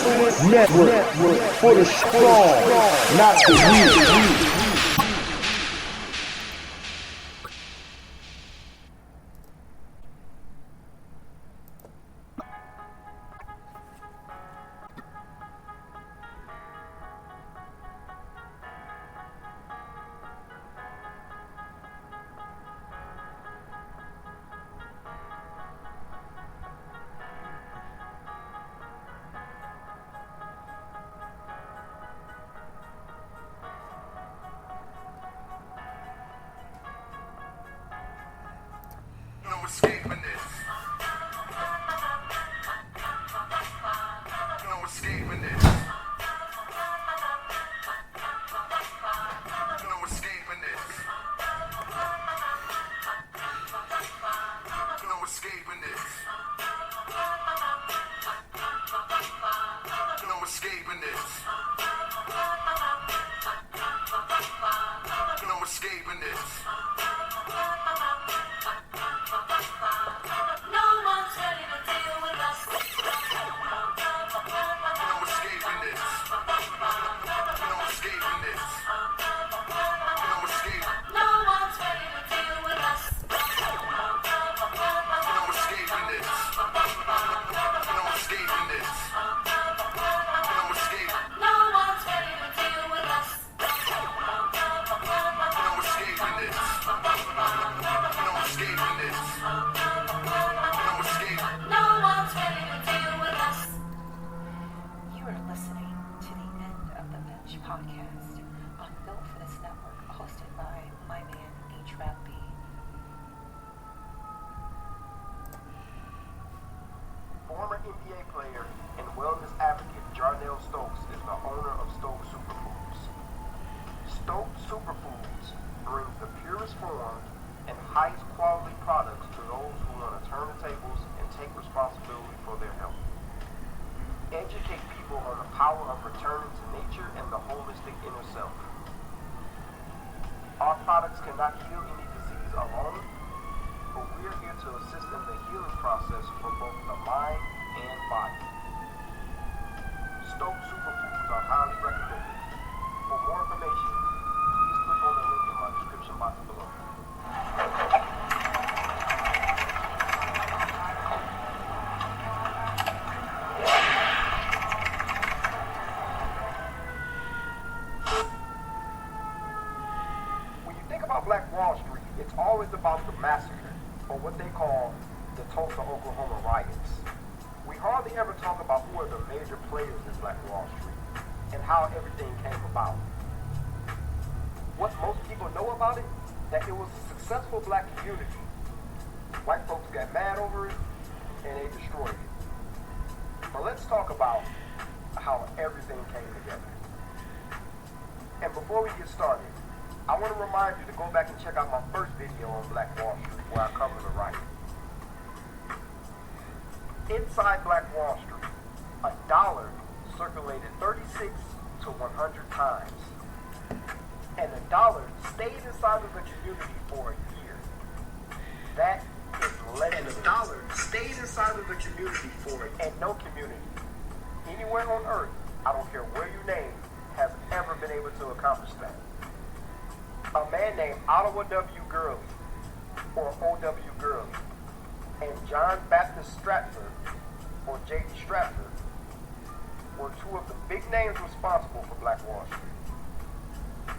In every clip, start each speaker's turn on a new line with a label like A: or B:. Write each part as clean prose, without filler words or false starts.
A: Network for the strong, not the weak.
B: No escaping this. No escaping this. No escaping this. No escaping this. No escaping this. No escaping this.
C: Podcast on Built for This Network, hosted by my man HRap.
D: Former NBA player and wellness advocate Jarnell Stokes is the owner of Stokes Superfoods. Stokes Superfoods brings the purest form and highest quality products to those who want to turn the tables and take responsibility for their health. Educate people on the power of returning to nature and the holistic inner self. Our products cannot heal any disease alone, but we are here to assist in the healing process for both the mind and body. Stokes Superfoods are highly recommended. For more information, please click on the link in my description box below. Black Wall Street, it's always about the massacre, or what they call the Tulsa, Oklahoma riots. We hardly ever talk about who are the major players in Black Wall Street, and how everything came about. What most people know about it, that it was a successful black community. White folks got mad over it, and they destroyed it. But let's talk about how everything came together. And before we get started, I want to remind you to go back and check out my first video on Black Wall Street where I cover the riot. Inside Black Wall Street, $1 circulated 36 to 100 times. And $1 stayed inside of the community for a year. That is legendary. And $1 stayed inside of the community for it. And no community, anywhere on earth, I don't care where you name, has ever been able to accomplish that. A man named Ottawa W. Gurley, or O.W. Gurley, and John Baptist Stratford, or J.D. Stratford, were two of the big names responsible for Black Wall Street.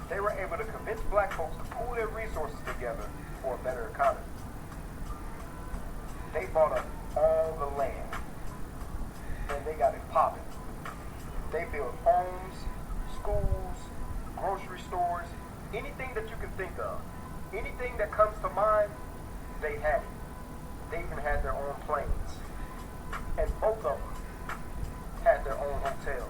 D: They were able to convince black folks to pool their resources together for a better economy. They bought up all the land, and they got it popping. They built homes, schools, grocery stores, anything that you can think of, anything that comes to mind, they had it. They even had their own planes. And both of them had their own hotel.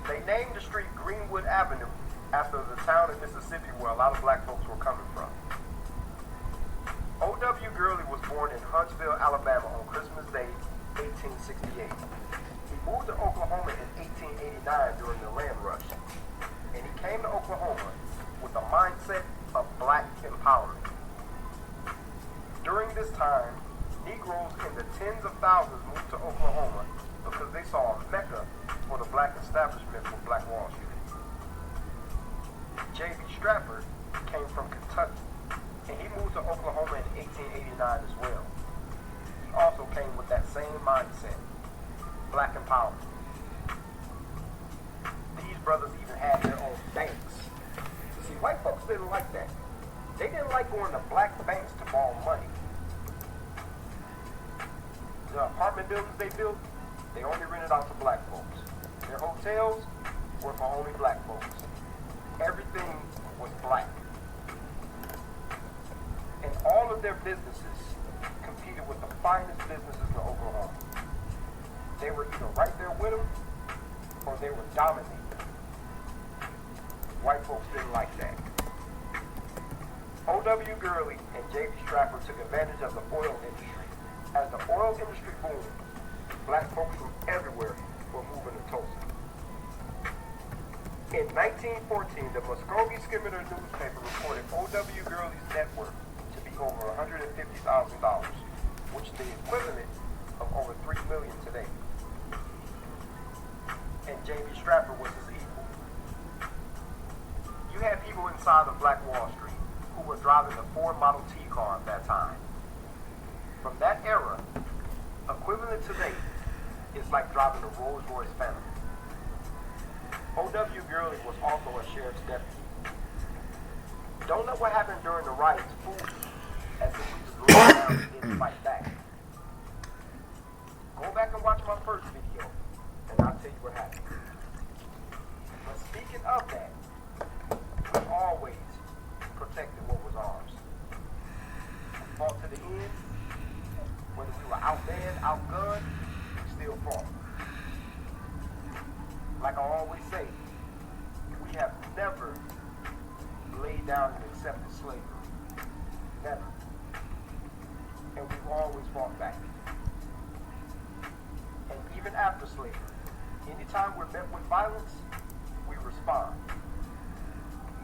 D: They named the street Greenwood Avenue after the town in Mississippi where a lot of black folks were coming from. O.W. Gurley was born in Huntsville, Alabama on Christmas Day, 1868. He moved to Oklahoma in 1889 during the land rush, and he came to Oklahoma with the mindset of black empowerment. During this time, Negroes in the tens of thousands moved to Oklahoma because they saw a mecca for the black establishment for Black Wall Street. J.B. Stratford came from Kentucky, and he moved to Oklahoma in 1889 as well. He also came with that same mindset, black empowerment. These brothers even had their own banks. See, white folks didn't like that. They didn't like going to black banks to borrow money. The apartment buildings they built, they only rented out to black folks. Their hotels were for only black folks. Everything was black. And all of their businesses competed with the finest businesses in Oklahoma. They were either right there with them or they were dominating. White folks didn't like that. O.W. Gurley and J.B. Stratford took advantage of the oil industry. As the oil industry boomed, black folks from everywhere were moving to Tulsa. In 1914, the Muskogee Skimitar newspaper reported O.W. Gurley's net worth to be over $150,000, which is the equivalent of over $3 million today. And J.B. Stratford was his equal. You had people inside of Black Wall Street who were driving the Ford Model T car at that time. From that era, equivalent today is like driving a Rolls Royce Phantom. O.W. Gurley was also a sheriff's deputy. Don't let what happened during the riots fool you as if we just rolled down and didn't fight back. Go back and watch my first video, and I'll tell you what happened. But speaking of that, we always protected what was ours. We fought to the end. Whether we were outmanned, outgunned, we still fought. Like I always say, we have never laid down and accepted slavery. Never. And we've always fought back. And even after slavery, anytime we're met with violence, we respond.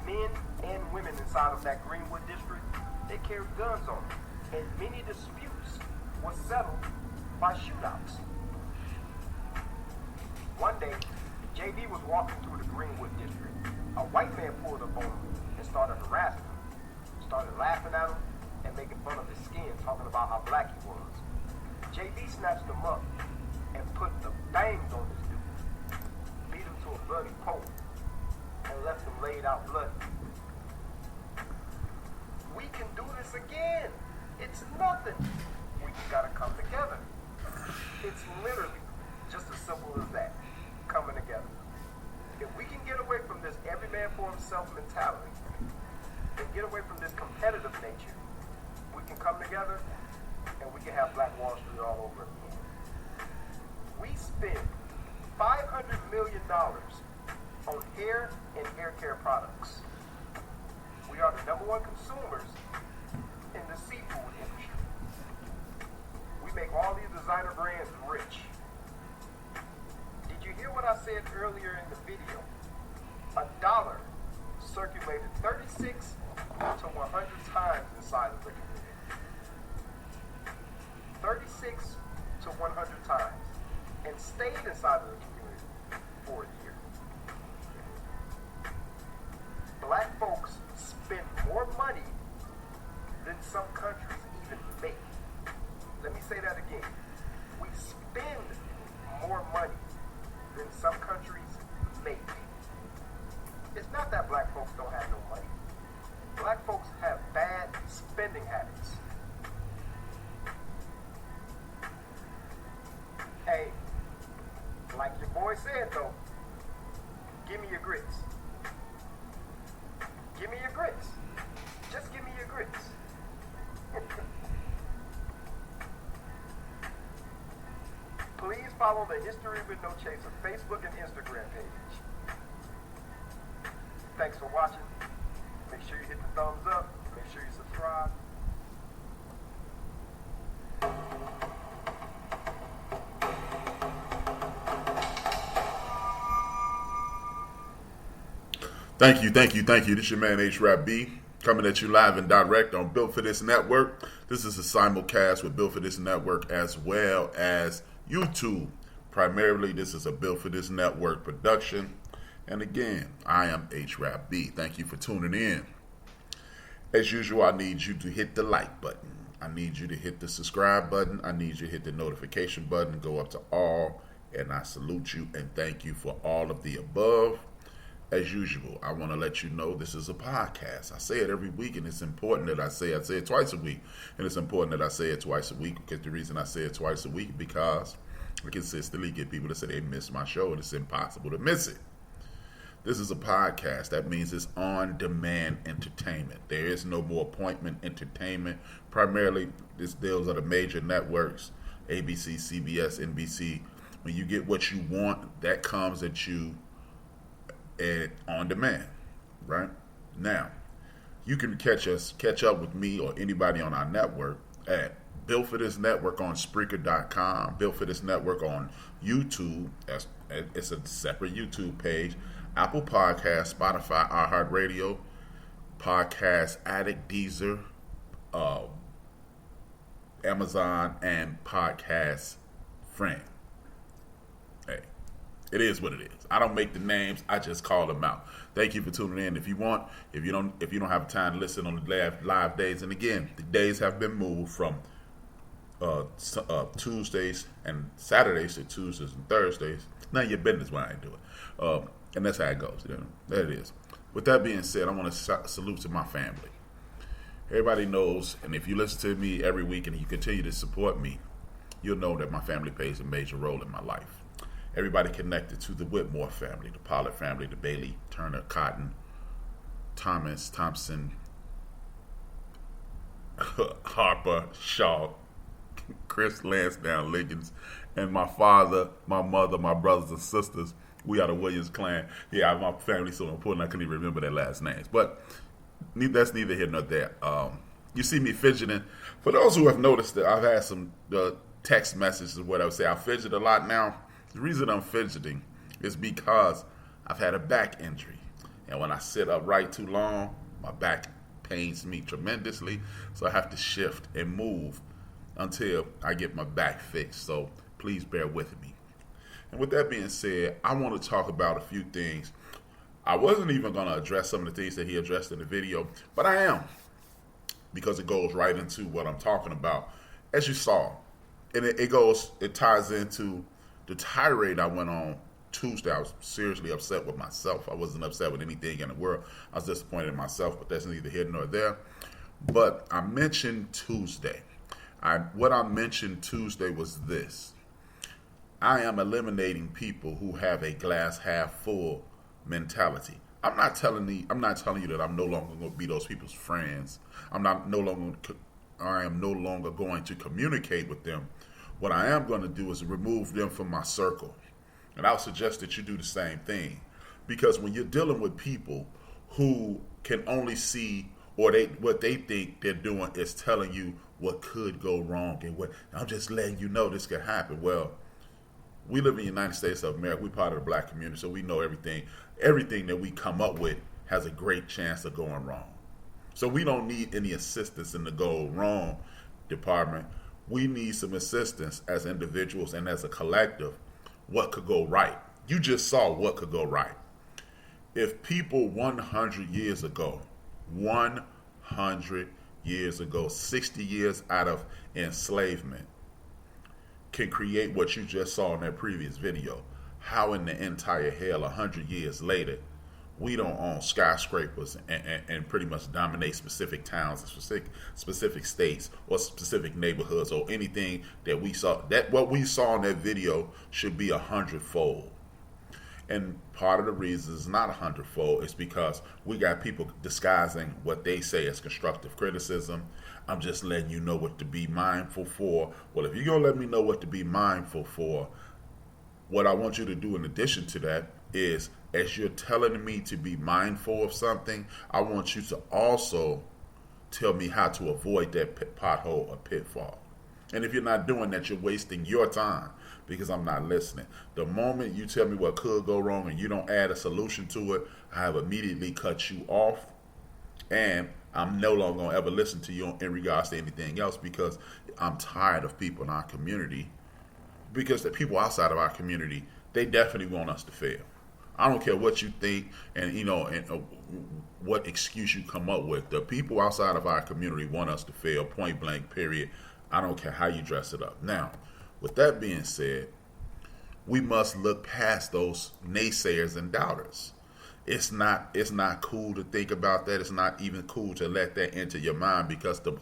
D: Men and women inside of that Greenwood district, they carried guns on them. And many disputes were settled by shootouts. One day, JB was walking through the Greenwood district. A white man pulled up on him and started harassing him. Started laughing at him and making fun of his skin, talking about how black he was. JB snatched him up and put the bangs on this dude. Beat him to a bloody pulp and left him laid out bloody. We can do this again. It's nothing. We just gotta come together. It's literally just as simple as that. Coming together. If we can get away from this every man for himself mentality and get away from this competitive nature, we can come together and we can have Black Wall Street all over again. We spend $500 million on hair and hair care products. We are the #1 consumers in the seafood industry. We make all these designer brands rich. Did you hear what I said earlier in the video? $1 circulated 36 to 100 times inside of the community. 36 to 100 times. And stayed inside of the community for a year. Black folks spend more money than some countries even make. Let me say that again. We spend more money than some countries make. It's not that black folks don't have no money. Black folks have bad spending habits. Hey, like your boy said though, give me your grits. Give me your grits. Just give me your grits. Please follow the History with No Chaser Facebook and Instagram page. Thanks for watching. Make sure you hit the thumbs up. Make sure you subscribe.
A: Thank you. This is your man HRap B.
E: Coming at you live and direct on Built for This Network. This is a simulcast with Built for This Network as well as YouTube. Primarily, this is a Built for This Network production. And again, I am HRap B. Thank you for tuning in. As usual, I need you to hit the like button. I need you to hit the subscribe button. I need you to hit the notification button. Go up to all. And I salute you and thank you for all of the above. As usual, I want to let you know this is a podcast. I say it every week, and it's important that I say it twice a week. And it's important that I say it twice a week because the reason I say it twice a week because I consistently get people to say they miss my show, and it's impossible to miss it. This is a podcast. That means it's on-demand entertainment. There is no more appointment entertainment. Primarily, those are the major networks, ABC, CBS, NBC. When you get what you want, that comes at you on demand, right? Now, you can catch up with me or anybody on our network at Built for This Network on Spreaker.com, Built for This Network on YouTube. It's a separate YouTube page. Apple Podcasts, Spotify, iHeartRadio, Podcast Addict, Deezer, Amazon, and Podcast Friend. Hey, it is what it is. I don't make the names, I just call them out. Thank you for tuning in. If you don't have time to listen on the live days, and again, the days have been moved from Tuesdays and Saturdays to Tuesdays and Thursdays. None of your business when I do it. And that's how it goes. You know? There it is. With that being said, I want to salute to my family. Everybody knows, and if you listen to me every week and you continue to support me, you'll know that my family plays a major role in my life. Everybody connected to the Whitmore family, the Pollard family, the Bailey, Turner, Cotton, Thomas, Thompson, Harper, Shaw, Chris Lansdowne, Liggins, and my father, my mother, my brothers and sisters. We are the Williams clan. Yeah, my family's so important I couldn't even remember their last names. But that's neither here nor there. You see me fidgeting. For those who have noticed that I've had some text messages of what I would say. I fidget a lot now. The reason I'm fidgeting is because I've had a back injury. And when I sit upright too long, my back pains me tremendously. So I have to shift and move until I get my back fixed. So please bear with me. And with that being said, I want to talk about a few things. I wasn't even going to address some of the things that he addressed in the video, but I am. Because it goes right into what I'm talking about. As you saw, and it ties into the tirade I went on Tuesday. I was seriously upset with myself. I wasn't upset with anything in the world. I was disappointed in myself, but that's neither here nor there. But I mentioned Tuesday. What I mentioned Tuesday was this. I am eliminating people who have a glass half full mentality. I'm not telling you that I'm no longer going to be those people's friends. I am no longer going to communicate with them. What I am going to do is remove them from my circle. And I'll suggest that you do the same thing. Because when you're dealing with people who can only see or what they think they're doing is telling you what could go wrong and what I'm just letting you know this could happen. Well, we live in the United States of America. We're part of the black community, so we know everything. Everything that we come up with has a great chance of going wrong. So we don't need any assistance in the go wrong department. We need some assistance as individuals and as a collective. What could go right? You just saw what could go right. If people 100 years ago, 60 years out of enslavement, can create what you just saw in that previous video, how in the entire hell 100 years later we don't own skyscrapers and pretty much dominate specific towns and specific states or specific neighborhoods or anything that we saw? That what we saw in that video should be 100-fold. And part of the reason it's not 100-fold is because we got people disguising what they say as constructive criticism. I'm just letting you know what to be mindful for. Well, if you're going to let me know what to be mindful for, what I want you to do in addition to that is, as you're telling me to be mindful of something, I want you to also tell me how to avoid that pothole or pitfall. And if you're not doing that, you're wasting your time because I'm not listening. The moment you tell me what could go wrong and you don't add a solution to it, I have immediately cut you off. And I'm no longer going to ever listen to you in regards to anything else, because I'm tired of people in our community, because the people outside of our community, they definitely want us to fail. I don't care what you think and, what excuse you come up with. The people outside of our community want us to fail, point blank, period. I don't care how you dress it up. Now, with that being said, we must look past those naysayers and doubters. It's not cool to think about that. It's not even cool to let that into your mind, because the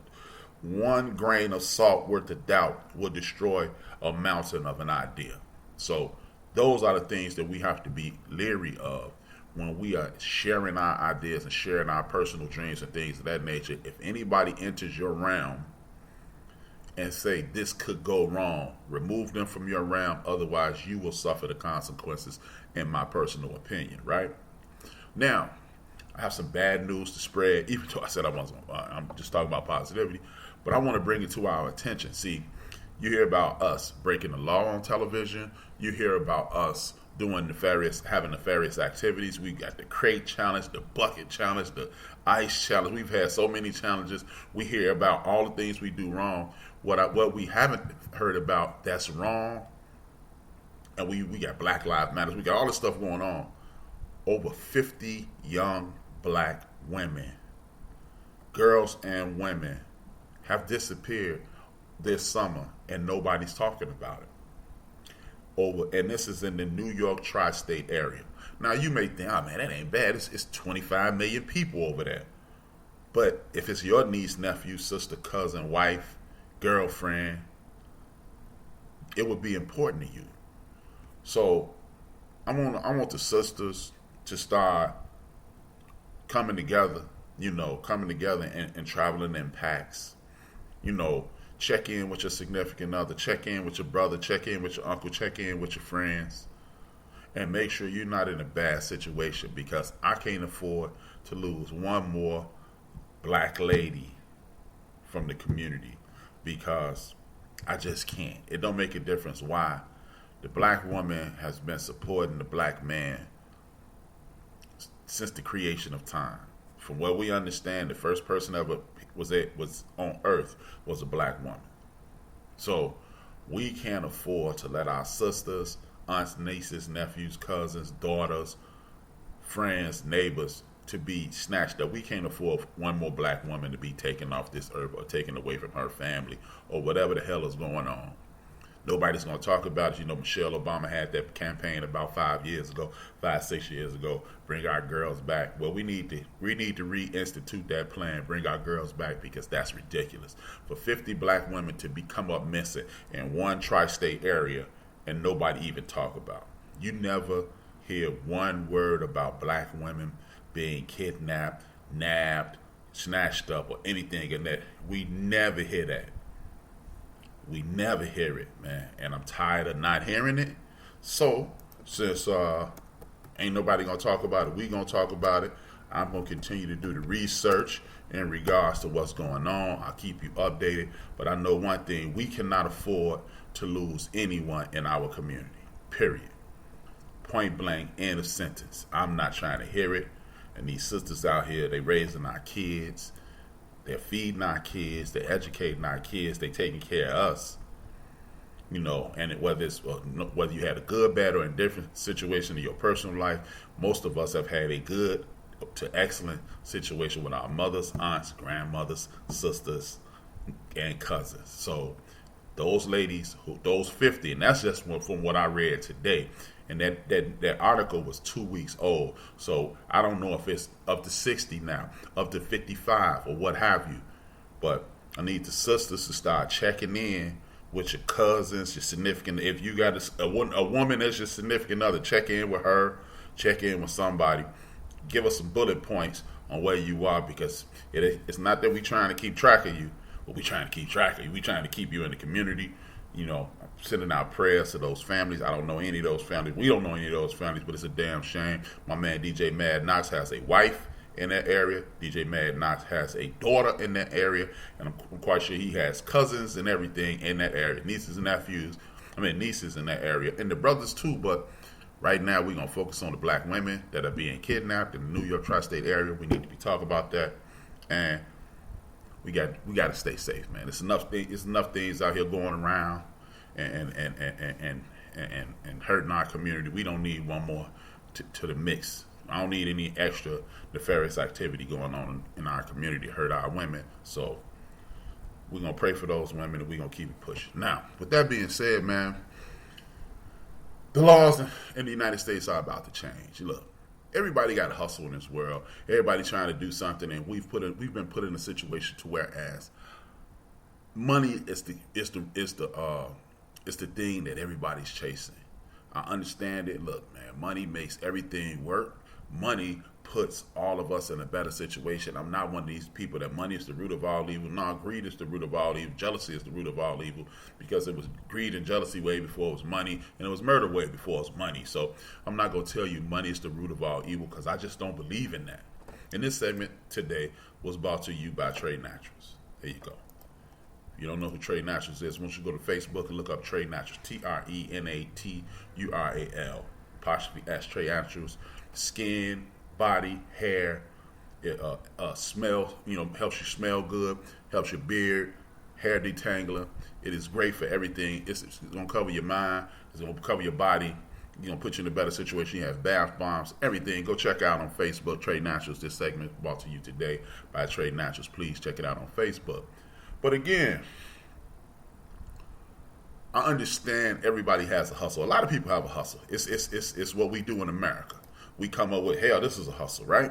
E: one grain of salt worth of doubt will destroy a mountain of an idea. So those are the things that we have to be leery of when we are sharing our ideas and sharing our personal dreams and things of that nature. If anybody enters your realm and say this could go wrong, remove them from your realm. Otherwise, you will suffer the consequences, in my personal opinion, right? Now, I have some bad news to spread, even though I said I'm just talking about positivity, but I want to bring it to our attention. See, you hear about us breaking the law on television. You hear about us having nefarious activities. We got the crate challenge, the bucket challenge, the ice challenge. We've had so many challenges. We hear about all the things we do wrong. What we haven't heard about that's wrong, and we got Black Lives Matter. We got all this stuff going on. Over 50 young black women, girls and women, have disappeared this summer, and nobody's talking about it. And this is in the New York tri-state area. Now, you may think, oh man, that ain't bad. It's 25 million people over there. But if it's your niece, nephew, sister, cousin, wife, girlfriend, it would be important to you. So I want the sisters to start coming together, and traveling in packs. Check in with your significant other, check in with your brother, check in with your uncle, check in with your friends, and make sure you're not in a bad situation, because I can't afford to lose one more black lady from the community, because I just can't. It don't make a difference why. The black woman has been supporting the black man since the creation of time. From what we understand, the first person ever was on earth was a black woman. So we can't afford to let our sisters, aunts, nieces, nephews, cousins, daughters, friends, neighbors to be snatched up. We can't afford one more black woman to be taken off this earth or taken away from her family or whatever the hell is going on. Nobody's going to talk about it. Michelle Obama had that campaign about 6 years ago, bring our girls back. Well, we need to reinstitute that plan, bring our girls back, because that's ridiculous. For 50 black women to become up missing in one tri-state area and nobody even talk about. You never hear one word about black women being kidnapped, nabbed, snatched up, or anything in that. We never hear that. We never hear it, man, and I'm tired of not hearing it. So, since ain't nobody gonna talk about it, we gonna talk about it. I'm gonna continue to do the research in regards to what's going on. I'll keep you updated, but I know one thing: we cannot afford to lose anyone in our community. Period. Point blank, end of sentence. I'm not trying to hear it. And these sisters out here, they raising our kids. They're feeding our kids, they're educating our kids, they're taking care of us. And whether you had a good, bad, or indifferent situation in your personal life, most of us have had a good to excellent situation with our mothers, aunts, grandmothers, sisters, and cousins. So those ladies, those 50, and that's just from what I read today. And that article was 2 weeks old. So I don't know if it's up to 60 now, up to 55, or what have you. But I need the sisters to start checking in with your cousins, your significant. If you got a woman as your significant other, check in with her, check in with somebody. Give us some bullet points on where you are, because it's not that we're trying to keep track of you, but we're trying to keep track of you. We're trying to keep you in the community. Sending out prayers to those families. I don't know any of those families. We don't know any of those families, but it's a damn shame. My man DJ Mad Knox has a wife in that area. DJ Mad Knox has a daughter in that area, and I'm quite sure he has cousins and everything in that area, nieces in that area, and the brothers too. But right now we're going to focus on the black women that are being kidnapped in the New York tri-state area. We need to be talking about that. And we got to stay safe, man. It's enough things out here going around and hurting our community. We don't need one more to the mix. I don't need any extra nefarious activity going on in our community to hurt our women. So we're going to pray for those women, and we're going to keep it pushing. Now, with that being said, man, the laws in the United States are about to change. Look, everybody got to hustle in this world. Everybody trying to do something, and we've been put in a situation to whereas money is the thing that everybody's chasing. I understand it. Look, man, money makes everything work. Money puts all of us in a better situation. I'm not one of these people that money is the root of all evil. No, greed is the root of all evil. Jealousy is the root of all evil, because it was greed and jealousy way before it was money, and it was murder way before it was money. So I'm not going to tell you money is the root of all evil, because I just don't believe in that. And this segment today was brought to you by Trade Naturals. There you go. If you don't know who Trade Naturals is, once you go to Facebook and look up Trade Naturals, TRENATURAL, apostrophe S, Trade Naturals. Skin, body, hair, smell, helps you smell good, helps your beard, hair detangler. It is great for everything. It's going to cover your mind. It's going to cover your body. It's going to put you in a better situation. You have bath bombs, everything. Go check out on Facebook, Trade Naturals. This segment brought to you today by Trade Naturals. Please check it out on Facebook. But again, I understand everybody has a hustle. A lot of people have a hustle. It's what we do in America. We come up with, hell, this is a hustle, right?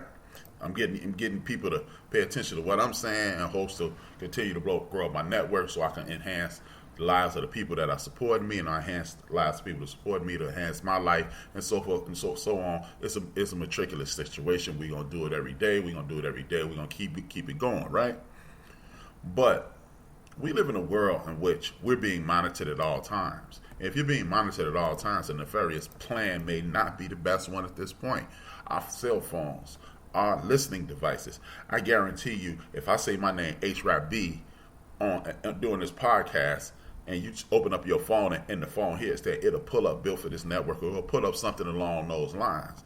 E: I'm getting people to pay attention to what I'm saying, and hopes to continue to grow up my network so I can enhance the lives of the people that are supporting me, and I enhance the lives of people that support me to enhance my life, and so forth and so on. It's a matriculous situation. We're gonna do it every day. We're gonna keep it going, right? But we live in a world in which we're being monitored at all times. And if you're being monitored at all times, a nefarious plan may not be the best one at this point. Our cell phones, our listening devices. I guarantee you, if I say my name, HRap during this podcast, and you open up your phone and the phone here, it'll pull up Built for This Network, or it'll pull up something along those lines.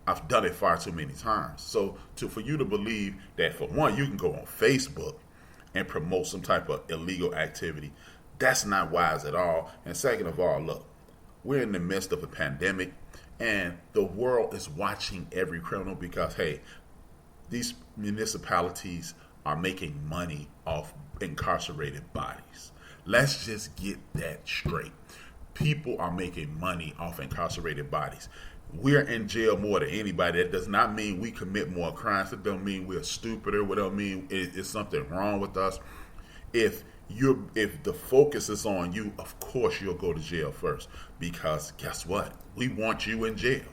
E: I've done it far too many times. So for you to believe that, for one, you can go on Facebook and promote some type of illegal activity, that's not wise at all. And second of all, look, we're in the midst of a pandemic, and the world is watching every criminal, because, hey, these municipalities are making money off incarcerated bodies. Let's just get that straight. People are making money off incarcerated bodies. We're in jail more than anybody. That does not mean we commit more crimes. It don't mean we're stupider. It don't mean it's something wrong with us. If the focus is on you, of course you'll go to jail first, because guess what? We want you in jail.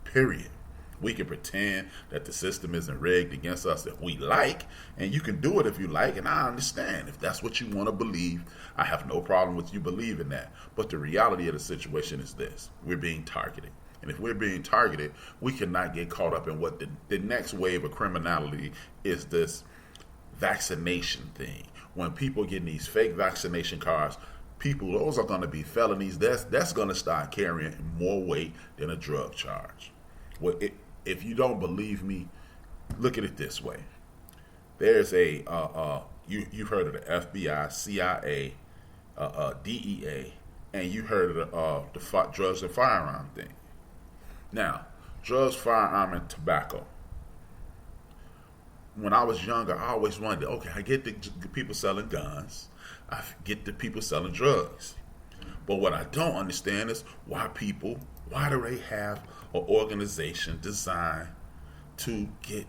E: Period. We can pretend that the system isn't rigged against us if we like, and you can do it if you like, and I understand. If that's what you want to believe, I have no problem with you believing that. But the reality of the situation is this: we're being targeted. And if we're being targeted, we cannot get caught up in what the next wave of criminality is, this vaccination thing. When people getting these fake vaccination cards, those are going to be felonies. That's going to start carrying more weight than a drug charge. Well, if you don't believe me, look at it this way. There's you've heard of the FBI, CIA, DEA, and you heard of the drugs and firearm thing. Now, drugs, firearm, and tobacco. When I was younger, I always wondered, okay, I get the people selling guns, I get the people selling drugs. But what I don't understand is why do they have an organization designed to get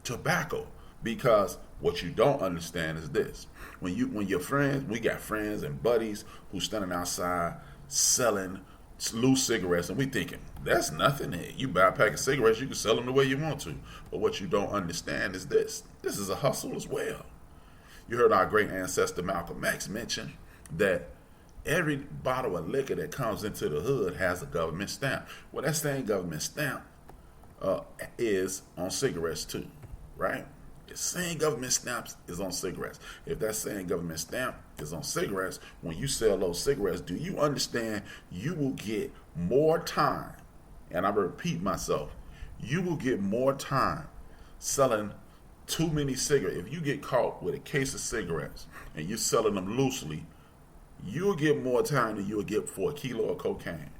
E: tobacco? Because what you don't understand is this: when your friends, we got friends and buddies who standing outside selling loose cigarettes, and we thinking that's nothing. You buy a pack of cigarettes, you can sell them the way you want to. But what you don't understand is this is a hustle as well. You heard our great ancestor Malcolm X mention that every bottle of liquor that comes into the hood has a government stamp. Well, that same government stamp is on cigarettes too, right? The same government stamp is on cigarettes. If that same government stamp is on cigarettes, when you sell those cigarettes, do you understand you will get more time? And I repeat myself, you will get more time selling too many cigarettes. If you get caught with a case of cigarettes and you're selling them loosely, you'll get more time than you'll get for a kilo of cocaine.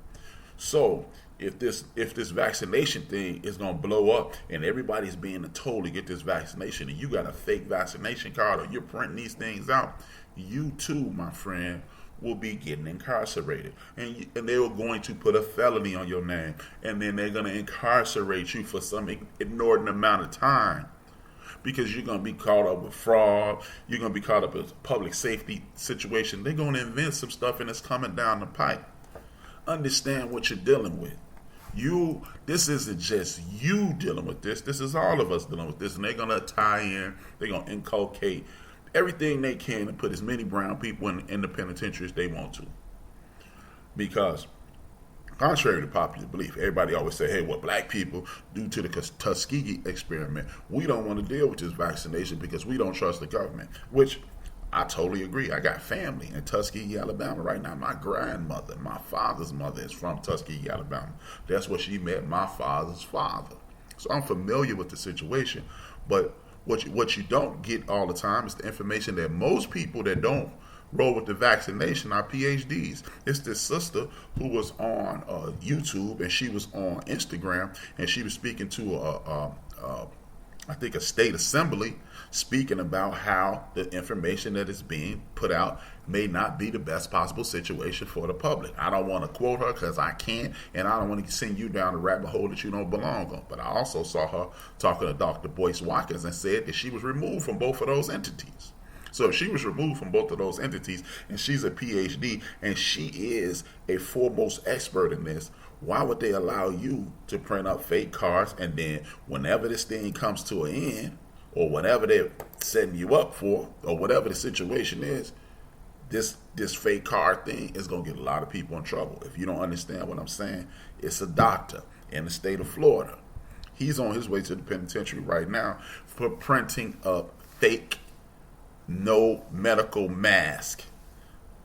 E: So if this vaccination thing is gonna blow up and everybody's being told to get this vaccination and you got a fake vaccination card or you're printing these things out, you too, my friend, will be getting incarcerated. And they were going to put a felony on your name, and then they're gonna incarcerate you for some inordinate amount of time. Because you're going to be caught up with fraud, you're going to be caught up with a public safety situation. They're going to invent some stuff and it's coming down the pipe. Understand what you're dealing with. This isn't just you dealing with this. This is all of us dealing with this. And they're going to tie in, they're going to inculcate everything they can and put as many brown people in the penitentiary as they want to. Because contrary to popular belief, everybody always say, hey, what black people, due to the Tuskegee experiment, we don't want to deal with this vaccination because we don't trust the government, which I totally agree. I got family in Tuskegee, Alabama right now. My grandmother, my father's mother is from Tuskegee, Alabama. That's where she met my father's father. So I'm familiar with the situation. But what you don't get all the time is the information that most people that don't roll with the vaccination are PhDs. It's this sister who was on YouTube and she was on Instagram and she was speaking to I think a state assembly, speaking about how the information that is being put out may not be the best possible situation for the public. I don't want to quote her because I can't, and I don't want to send you down the rabbit hole that you don't belong on. But I also saw her talking to Dr. Boyce Watkins and said that she was removed from both of those entities. So if she was removed from both of those entities and she's a PhD and she is a foremost expert in this, why would they allow you to print up fake cards and then whenever this thing comes to an end or whatever they're setting you up for or whatever the situation is, this fake card thing is going to get a lot of people in trouble. If you don't understand what I'm saying, it's a doctor in the state of Florida. He's on his way to the penitentiary right now for printing up fake no medical mask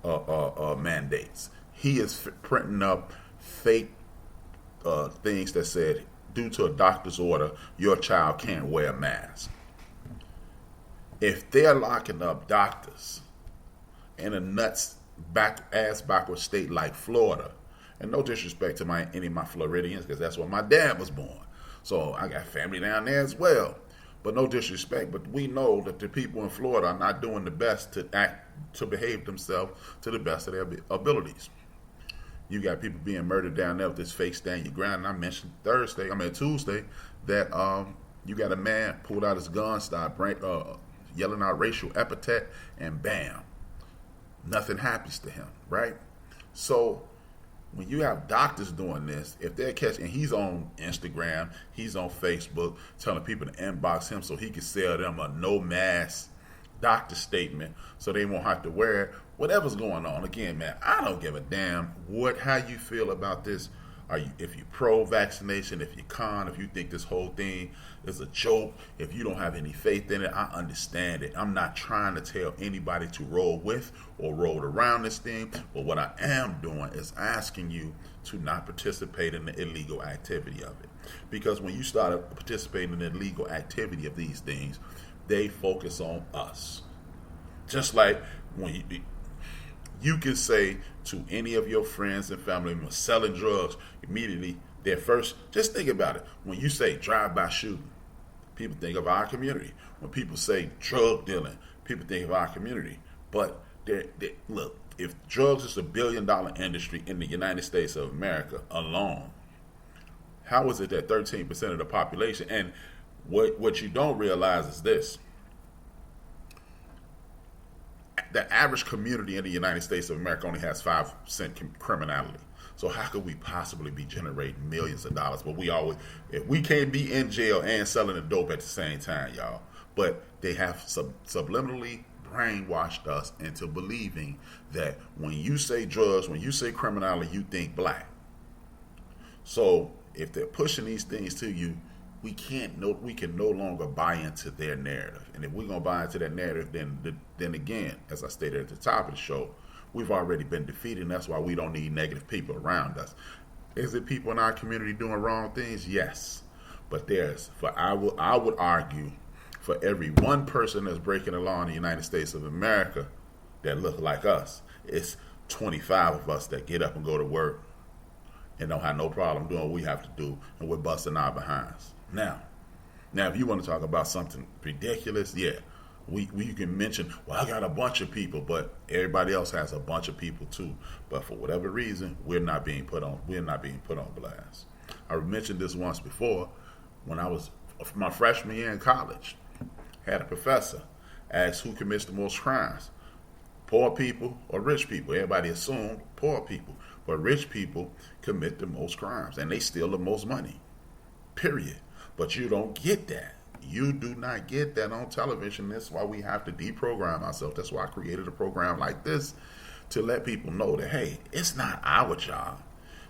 E: mandates. He is printing up fake things that said, due to a doctor's order, your child can't wear a mask. If they're locking up doctors in a backward state like Florida, and no disrespect to any of my Floridians, because that's where my dad was born, so I got family down there as well. But no disrespect, but we know that the people in Florida are not doing the best to behave themselves to the best of their abilities. You got people being murdered down there with this fake stand your ground. And I mentioned Tuesday, that you got a man pulled out his gun, started yelling out racial epithet, and bam, nothing happens to him, right? So when you have doctors doing this, if they're catching, and he's on Instagram, he's on Facebook, telling people to inbox him so he can sell them a no mask doctor statement so they won't have to wear it. Whatever's going on, again, man, I don't give a damn how you feel about this. If you pro-vaccination, if you con, if you think this whole thing is a joke, if you don't have any faith in it, I understand it. I'm not trying to tell anybody to roll with or roll around this thing, but what I am doing is asking you to not participate in the illegal activity of it. Because when you start participating in the illegal activity of these things, they focus on us. Just like when you can say to any of your friends and family members selling drugs, immediately their first, just think about it. When you say drive-by shooting, people think of our community. When people say drug dealing, people think of our community. But look, if drugs is $1 billion industry in the United States of America alone, how is it that 13% of the population, and what you don't realize is this: the average community in the United States of America only has 5% criminality. So how could we possibly be generating millions of dollars? But if we can't be in jail and selling the dope at the same time, y'all. But they have subliminally brainwashed us into believing that when you say drugs, when you say criminality, you think black. So if they're pushing these things to you, we can no longer buy into their narrative. And if we're going to buy into that narrative, then again, as I stated at the top of the show, we've already been defeated, and that's why we don't need negative people around us. Is it people in our community doing wrong things? Yes. But I would argue For every one person that's breaking the law in the United States of America that look like us, it's 25 of us that get up and go to work and don't have no problem doing what we have to do, and we're busting our behinds. Now, if you want to talk about something ridiculous, yeah, you can mention, well, I got a bunch of people, but everybody else has a bunch of people too. But for whatever reason, we're not being put on blast. I mentioned this once before when I was my freshman year in college. Had a professor ask who commits the most crimes, poor people or rich people. Everybody assumed poor people, but rich people commit the most crimes and they steal the most money, period. But you don't get that. You do not get that on television. That's why we have to deprogram ourselves. That's why I created a program like this, to let people know that, hey, it's not our job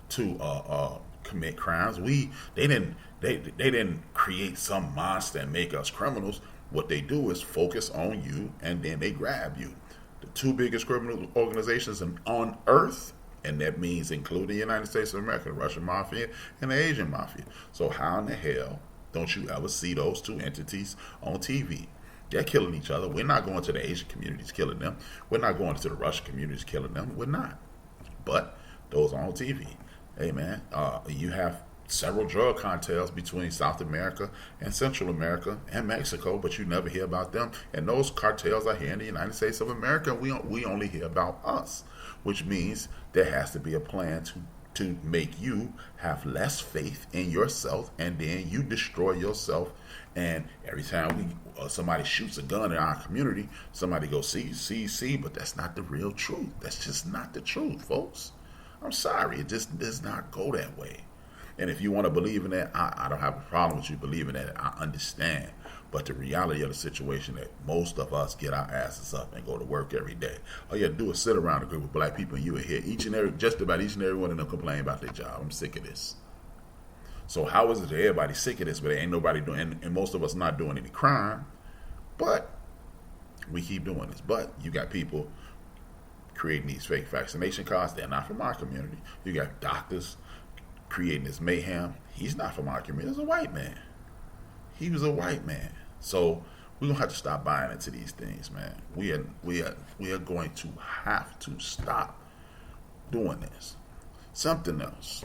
E: to commit crimes. They didn't create some monster and make us criminals. What they do is focus on you, and then they grab you. The two biggest criminal organizations on earth, and that means including the United States of America, the Russian Mafia and the Asian Mafia. So how in the hell don't you ever see those two entities on TV? They're killing each other. We're not going to the Asian communities killing them. We're not going to the Russian communities killing them. We're not. But those are on TV. Hey, man, you have several drug cartels between South America and Central America and Mexico, but you never hear about them. And those cartels are here in the United States of America. We only hear about us, which means there has to be a plan to make you have less faith in yourself, and then you destroy yourself. And every time somebody shoots a gun in our community, somebody goes, see, but that's not the real truth. That's just not the truth, folks. I'm sorry, it just does not go that way. And if you want to believe in that, I don't have a problem with you believing that. I understand. But the reality of the situation that most of us get our asses up and go to work every day. All you have to do is sit around a group of black people and you will hear just about each and every one of them complain about their job. I'm sick of this. So how is it that everybody's sick of this, but ain't nobody doing, and most of us not doing any crime, but we keep doing this. But you got people creating these fake vaccination cards. They're not from our community. You got doctors creating this mayhem. He's not from our community. He's a white man. He was a white man. So we're gonna have to stop buying into these things, man. We are going to have to stop doing this. Something else.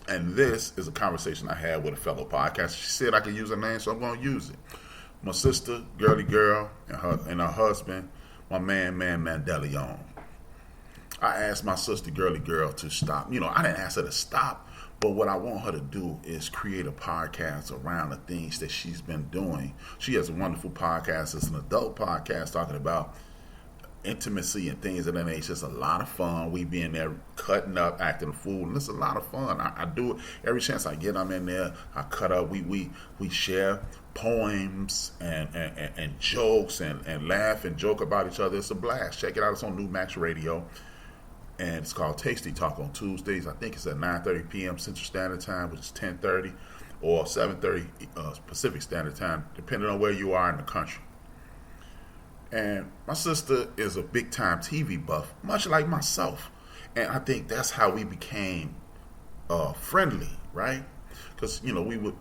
E: And this is a conversation I had with a fellow podcaster. She said I could use her name, so I'm gonna use it. My sister, Girly Girl, and her husband, my man Mandelion. I asked my sister, Girly Girl, to stop. You know, I didn't ask her to stop, but what I want her to do is create a podcast around the things that she's been doing. She has a wonderful podcast. It's an adult podcast talking about intimacy and things of that nature. It's a lot of fun. We be in there cutting up, acting a fool, and it's a lot of fun. I do it every chance I get. I'm in there. I cut up. We share poems and jokes and laugh and joke about each other. It's a blast. Check it out. It's on New Max Radio. And it's called Tasty Talk on Tuesdays. I think it's at 9:30 p.m. Central Standard Time, which is 10:30, or 7:30 Pacific Standard Time, depending on where you are in the country. And my sister is a big-time TV buff, much like myself. And I think that's how we became friendly, right? Because, you know, we would,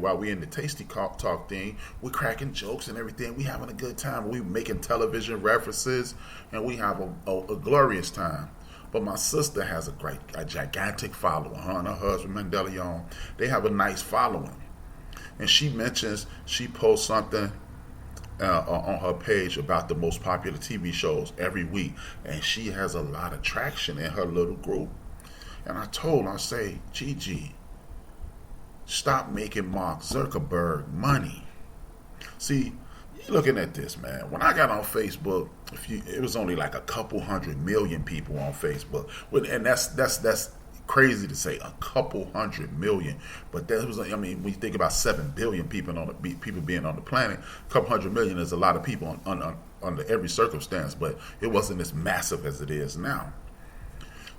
E: while we in the Tasty Talk thing, we're cracking jokes and everything. We having a good time. We making television references, and we have a glorious time. But my sister has a gigantic following. Her and her husband, Mandelion, they have a nice following. And she posts something on her page about the most popular TV shows every week. And she has a lot of traction in her little group. And I told her, I say, Gigi, stop making Mark Zuckerberg money. See, you're looking at this, man. When I got on Facebook, it was only like a couple 100 million people on Facebook, and that's crazy to say, a couple 100 million. But that was, I mean, when you think about 7 billion people being on the planet, a couple 100 million is a lot of people under every circumstance. But it wasn't as massive as it is now.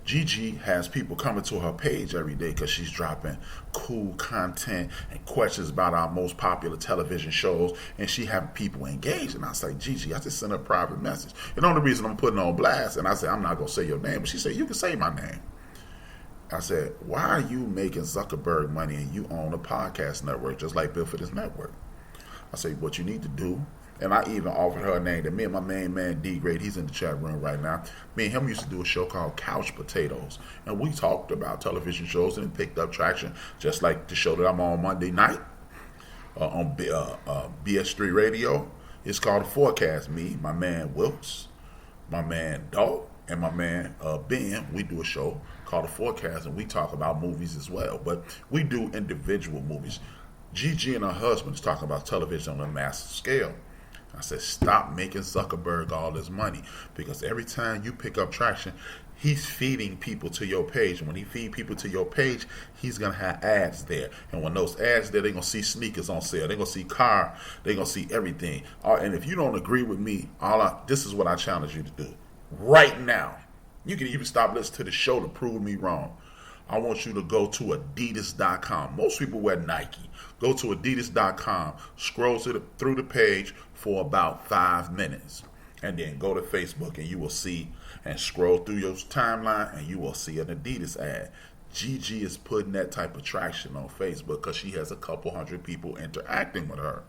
E: Gigi has people coming to her page every day because she's dropping cool content and questions about our most popular television shows, and she having people engaged. And I say, Gigi, I just sent her a private message. And the only reason I'm putting her on blast, and I said, I'm not going to say your name, but she said, you can say my name. I said, why are you making Zuckerberg money and you own a podcast network just like Bill for this network? I say, what you need to do, and I even offered her a name that me and my main man D Great, he's in the chat room right now. Me and him used to do a show called Couch Potatoes, and we talked about television shows and it picked up traction, just like the show that I'm on Monday night on BS3 Radio. It's called The Forecast. Me, my man Wilkes, my man Dog, and my man Ben, we do a show called The Forecast, and we talk about movies as well, but we do individual movies. Gigi and her husband is talking about television on a massive scale. I said, stop making Zuckerberg all this money, because every time you pick up traction, he's feeding people to your page. And when he feed people to your page, he's going to have ads there. And when those ads there, they're going to see sneakers on sale. They're going to see car. They're going to see everything. And if you don't agree with me, this is what I challenge you to do. Right now, you can even stop listening to the show to prove me wrong. I want you to go to Adidas.com. Most people wear Nike. Go to Adidas.com, scroll through the page for about 5 minutes, and then go to Facebook, and you will see, and scroll through your timeline, and you will see an Adidas ad. Gigi is putting that type of traction on Facebook because she has a couple hundred people interacting with her.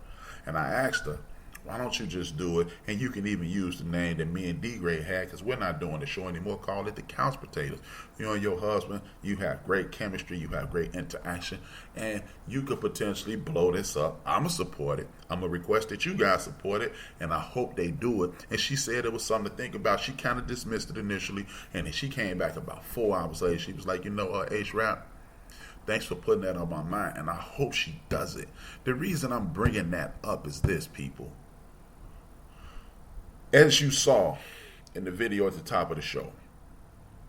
E: And I asked her, why don't you just do it? And you can even use the name that me and D-Gray had, because we're not doing the show anymore. Call it the Couch Potatoes. You and your husband, you have great chemistry, you have great interaction, and you could potentially blow this up. I'm going to support it. I'm going to request that you guys support it, and I hope they do it. And she said it was something to think about. She kind of dismissed it initially, and then she came back about 4 hours later. She was like, HRap, thanks for putting that on my mind, and I hope she does it. The reason I'm bringing that up is this, people. As you saw in the video at the top of the show,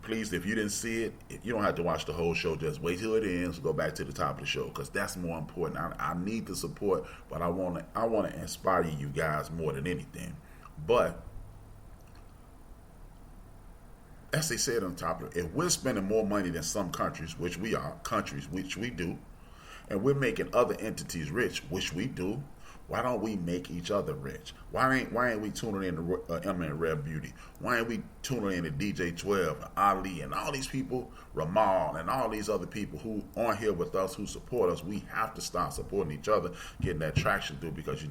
E: please, if you didn't see it, you don't have to watch the whole show. Just wait till it ends, go back to the top of the show, because that's more important. I need the support, but I want to inspire you guys more than anything. But as they said on top of it, if we're spending more money than some countries, which we are, countries which we do, and we're making other entities rich, which we do, why don't we make each other rich? Why ain't we tuning in to Red Beauty? Why ain't we tuning in to DJ 12 and Ali and all these people, Ramal and all these other people who aren't here with us, who support us? We have to start supporting each other, getting that traction through, because you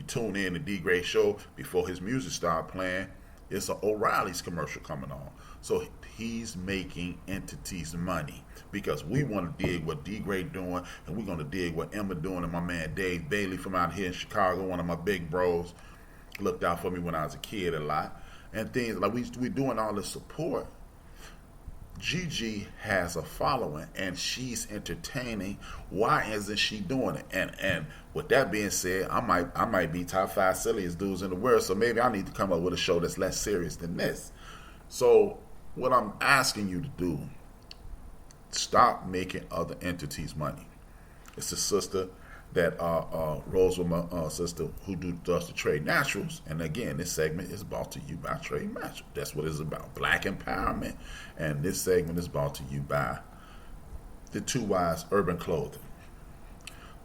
E: tune in to D Gray show before his music start playing. It's an O'Reilly's commercial coming on. So he's making entities money, because we want to dig what D Gray doing, and we're going to dig what Emma doing, and my man Dave Bailey from out here in Chicago, one of my big bros, looked out for me when I was a kid a lot, and things like we doing all this support. Gigi has a following, and she's entertaining. Why isn't she doing it? And with that being said, I might be top 5 silliest dudes in the world, so maybe I need to come up with a show that's less serious than this. So what I'm asking you to do, stop making other entities money. It's a sister that rolls with my sister who does the Trade Naturals. And again, this segment is brought to you by Trade Naturals. That's what it's about, Black empowerment. And this segment is brought to you by the Two Wise Urban Clothing.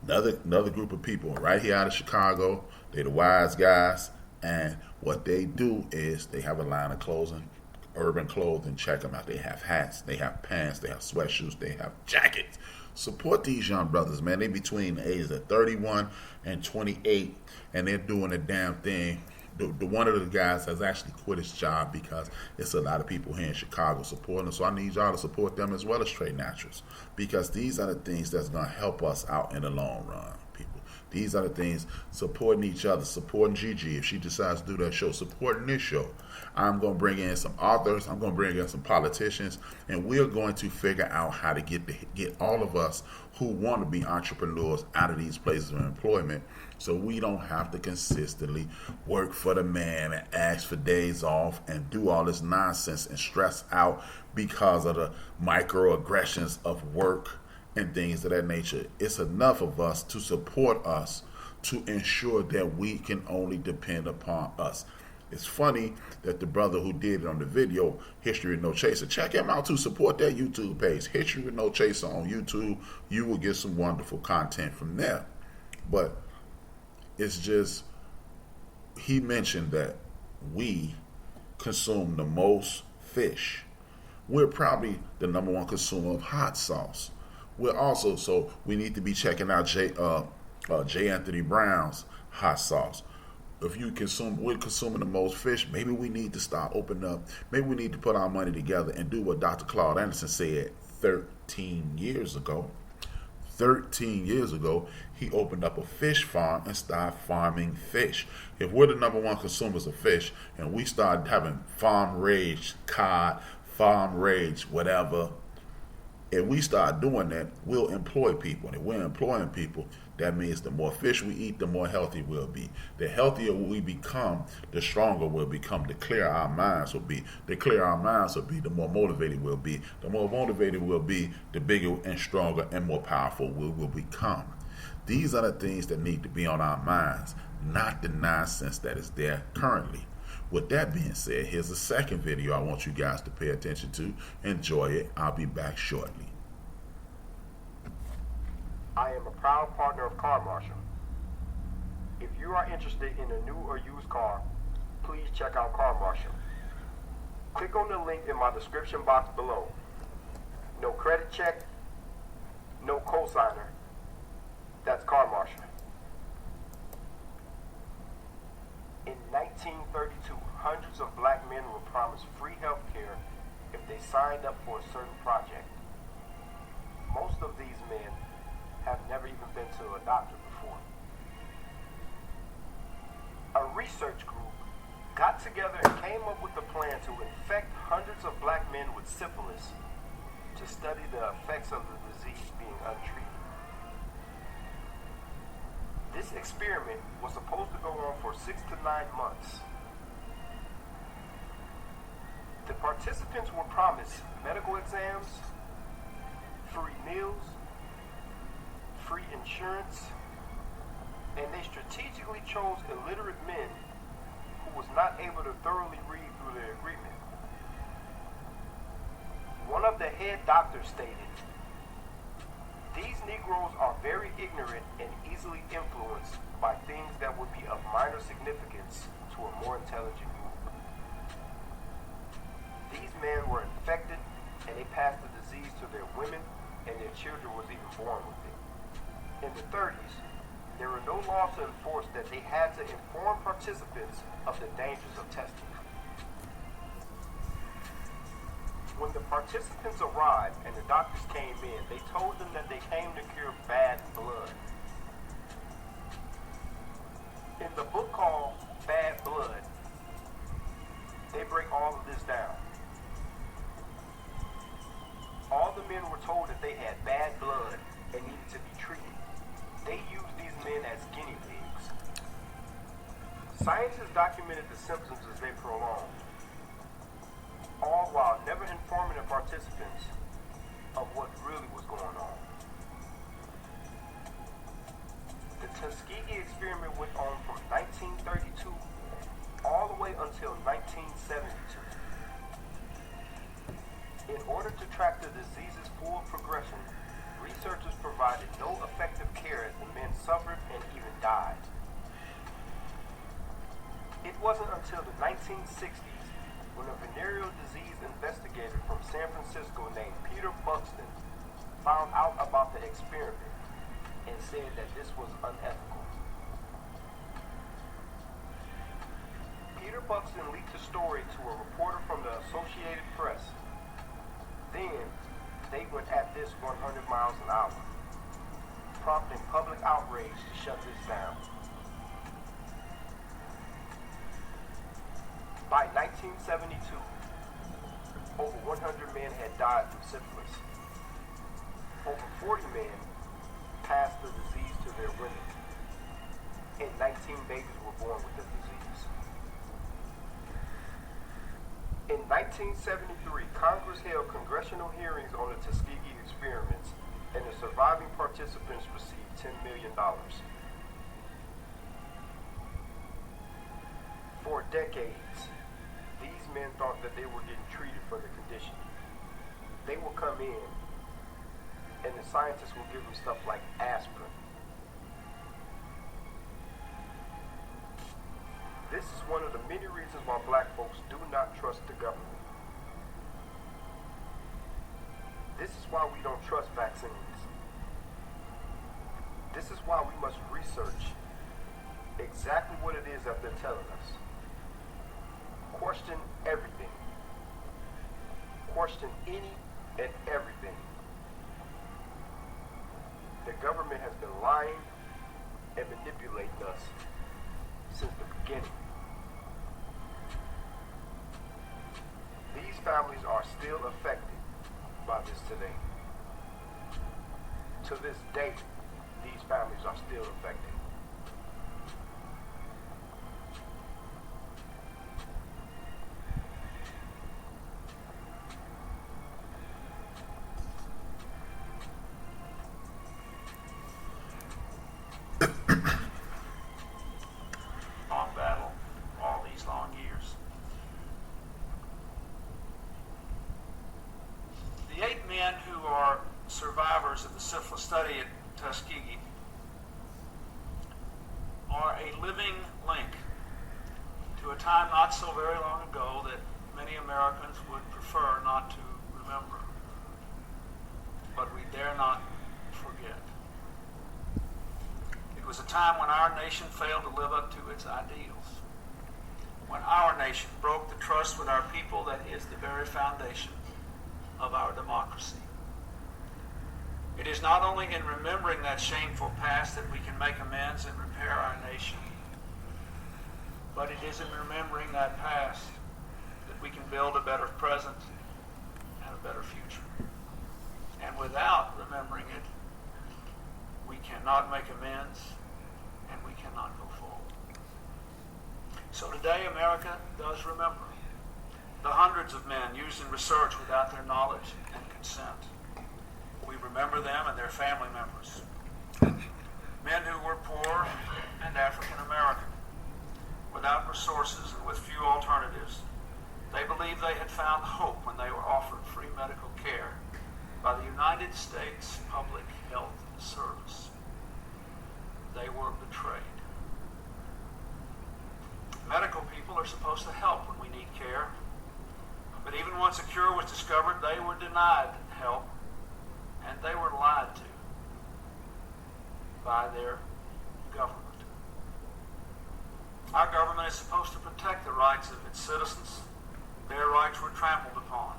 E: Another group of people right here out of Chicago. They're the Wise Guys. And what they do is they have a line of clothing, urban clothing. Check them out. They have hats, they have pants, they have sweatshirts, they have jackets. Support these young brothers, man. They between the ages of 31 and 28, and they're doing a damn thing. One of the guys has actually quit his job because it's a lot of people here in Chicago supporting them. So I need y'all to support them as well as Trade Naturals, because these are the things that's going to help us out in the long run, people. These are the things, supporting each other, supporting Gigi if she decides to do that show, supporting this show. I'm going to bring in some authors, I'm going to bring in some politicians, and we're going to figure out how to get all of us who want to be entrepreneurs out of these places of employment, so we don't have to consistently work for the man and ask for days off and do all this nonsense and stress out because of the microaggressions of work and things of that nature. It's enough of us to support us to ensure that we can only depend upon us. It's funny that the brother who did it on the video, History with No Chaser, check him out too. Support that YouTube page, History with No Chaser on YouTube. You will get some wonderful content from there. But it's just, he mentioned that we consume the most fish. We're probably the number 1 consumer of hot sauce. We're also, so we need to be checking out J. Anthony Brown's hot sauce. If we're consuming the most fish, maybe we need to start opening up. Maybe we need to put our money together and do what Dr. Claude Anderson said 13 years ago. 13 years ago, he opened up a fish farm and started farming fish. If we're the number one consumers of fish and we start having farm raised cod, farm raised whatever, if we start doing that, we'll employ people. And if we're employing people, that means the more fish we eat, the more healthy we'll be. The healthier we become, the stronger we'll become. The clearer our minds will be. The clearer our minds will be, the more motivated we'll be. The more motivated we'll be, the bigger and stronger and more powerful we will become. These are the things that need to be on our minds, not the nonsense that is there currently. With that being said, here's a second video I want you guys to pay attention to. Enjoy it. I'll be back shortly.
D: I am a proud partner of Car Marshal. If you are interested in a new or used car, please check out Car Marshal. Click on the link in my description box below. No credit check, no cosigner. That's Car Marshal. In 1932, hundreds of black men were promised free health care if they signed up for a certain project. Most of these men have never even been to a doctor before. A research group got together and came up with a plan to infect hundreds of black men with syphilis to study the effects of the disease being untreated. This experiment was supposed to go on for 6 to 9 months. The participants were promised medical exams, free meals, free insurance, and they strategically chose illiterate men who was not able to thoroughly read through their agreement. One of the head doctors stated, "These Negroes are very ignorant and easily influenced by things that would be of minor significance to a more intelligent group." These men were infected and they passed the disease to their women, and their children was even born with it. In the 30s, there were no laws to enforce that they had to inform participants of the dangers of testing. When the participants arrived and the doctors came in, they told them that they came to cure bad blood. In the book called Bad Blood, they break all of this down. All the men were told that they had bad blood and needed to be treated. They used these men as guinea pigs. Scientists documented the symptoms as they prolonged, all while never informing the participants of what really was going on. The Tuskegee experiment went on from 1932 all the way until 1972. In order to track the disease's full progression, researchers provided no effective care as the men suffered and even died. It wasn't until the 1960s when a venereal disease investigator from San Francisco named Peter Buxton found out about the experiment and said that this was unethical. Peter Buxton leaked the story to a reporter from the Associated Press. Then, they went at this 100 miles an hour, prompting public outrage to shut this down. By 1972, over 100 men had died from syphilis. Over 40 men passed the disease to their women, and 19 babies were born with the disease. In 1973, Congress held congressional hearings on the Tuskegee experiments, and the surviving participants received $10 million. For decades, these men thought that they were getting treated for the condition. They will come in, and the scientists will give them stuff like aspirin. This is one of the many reasons why black folks do not trust the government. This is why we don't trust vaccines. This is why we must research exactly what it is that they're telling us. Question everything. Question any and everything. The government has been lying and manipulating us since the beginning. These families are still affected by this today. To this day, these families are still affected.
F: Long battle, all these long years. The 8 men who are survivors of the syphilis study at Tuskegee are a living link to a time not so very long ago that many Americans would prefer not to remember. But we dare not forget. It was a time when our nation failed to live up to its ideals. When our nation broke the trust with our people that is the very foundation of our democracy. It is not only in remembering that shameful past that we can make amends and repair our nation, but it is in remembering that past that we can build a better present and a better future. And without remembering it, we cannot make amends and we cannot go forward. So today, America does remember the hundreds of men used in research without their knowledge and consent. We remember them and their family members. Men who were poor and African American, without resources and with few alternatives. They believed they had found hope when they were offered free medical care by the United States Public Health Service. They were betrayed. Medical people are supposed to help when we need care, but even once a cure was discovered, they were denied help. And they were lied to by their government. Our government is supposed to protect the rights of its citizens. Their rights were trampled upon.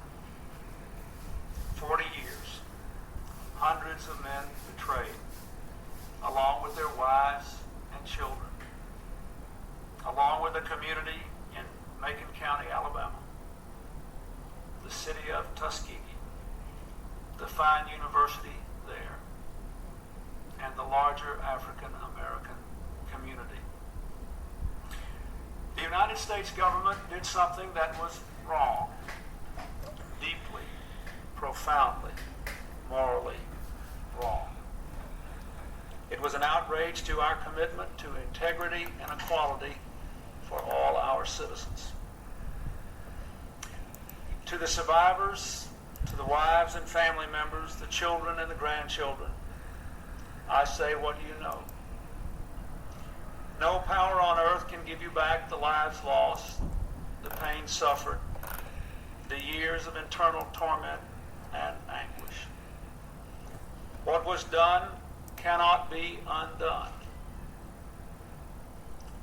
F: 40 years, hundreds of men betrayed, along with their wives and children, along with a community in Macon County, Alabama, the city of Tuskegee, the fine university there, and the larger African American community. The United States government did something that was wrong, deeply, profoundly, morally wrong. It was an outrage to our commitment to integrity and equality for all our citizens. To the survivors, to the wives and family members, the children and the grandchildren, I say, what do you know? No power on earth can give you back the lives lost, the pain suffered, the years of internal torment and anguish. What was done cannot be undone.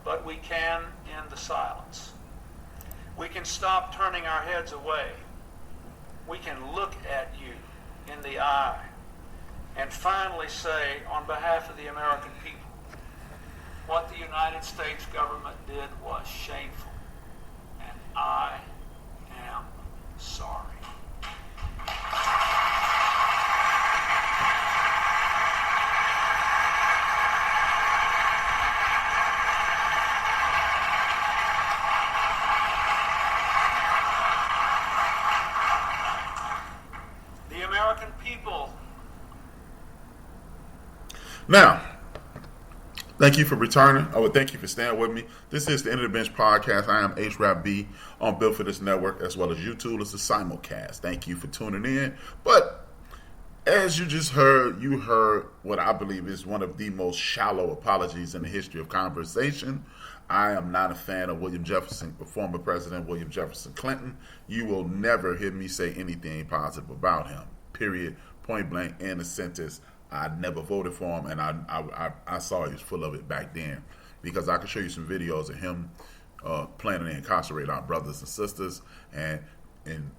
F: But we can end the silence. We can stop turning our heads away. We can look at you in the eye and finally say, on behalf of the American people, what the United States government did was shameful, and I am sorry. The American people.
E: Now, thank you for returning. I would thank you for staying with me. This is the End of the Bench podcast. I am HRap on Built for This Network as well as YouTube. It's a simulcast. Thank you for tuning in. But as you just heard, you heard what I believe is one of the most shallow apologies in the history of conversation. I am not a fan of William Jefferson, former President William Jefferson Clinton. You will never hear me say anything positive about him. Period. Point blank. In a sentence. I never voted for him, and I saw he was full of it back then. because I can show you some videos of him planning to incarcerate our brothers and sisters, and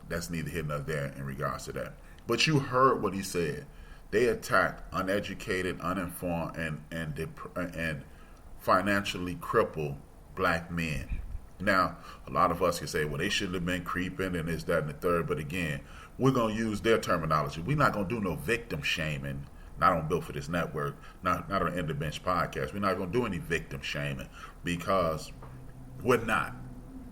E: that's neither here nor there in regards to that. But you heard what he said. They attacked uneducated, uninformed, and financially crippled black men. Now, a lot of us can say, well, they shouldn't have been creeping and this, that, and the third. But again, we're going to use their terminology. We're not going to do no victim shaming. Not on Built for This Network, not on End the Bench podcast. We're not going to do any victim shaming because we're not.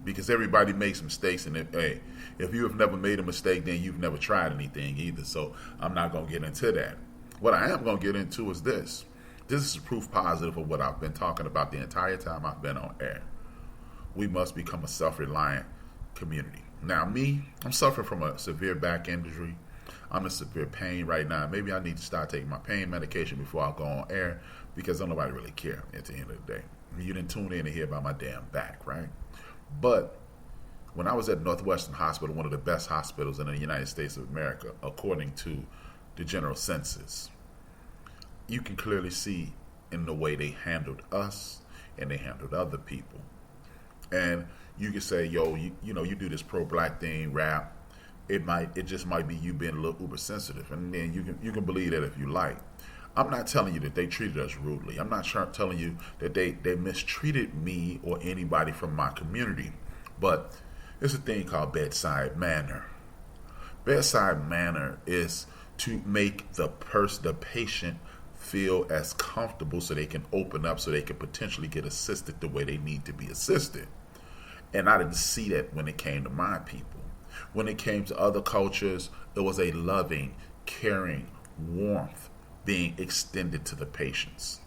E: Because everybody makes mistakes, and if you have never made a mistake, then you've never tried anything either. So I'm not going to get into that. What I am going to get into is this. This is proof positive of what I've been talking about the entire time I've been on air. We must become a self-reliant community. Now, I'm suffering from a severe back injury. I'm in severe pain right now. Maybe I need to start taking my pain medication before I go on air because don't nobody really care at the end of the day. You didn't tune in to hear about my damn back, right? But when I was at Northwestern Hospital, one of the best hospitals in the United States of America, according to the general census, you can clearly see in the way they handled us and they handled other people. And you can say, yo, you do this pro-black thing, rap. It just might be you being a little uber sensitive, and then you can believe that if you like. I'm not telling you that they treated us rudely. I'm not telling you that they mistreated me or anybody from my community. But there's a thing called bedside manner. Bedside manner is to make the patient feel as comfortable so they can open up, so they can potentially get assisted the way they need to be assisted. And I didn't see that when it came to my people. When it came to other cultures, it was a loving, caring warmth being extended to the patients.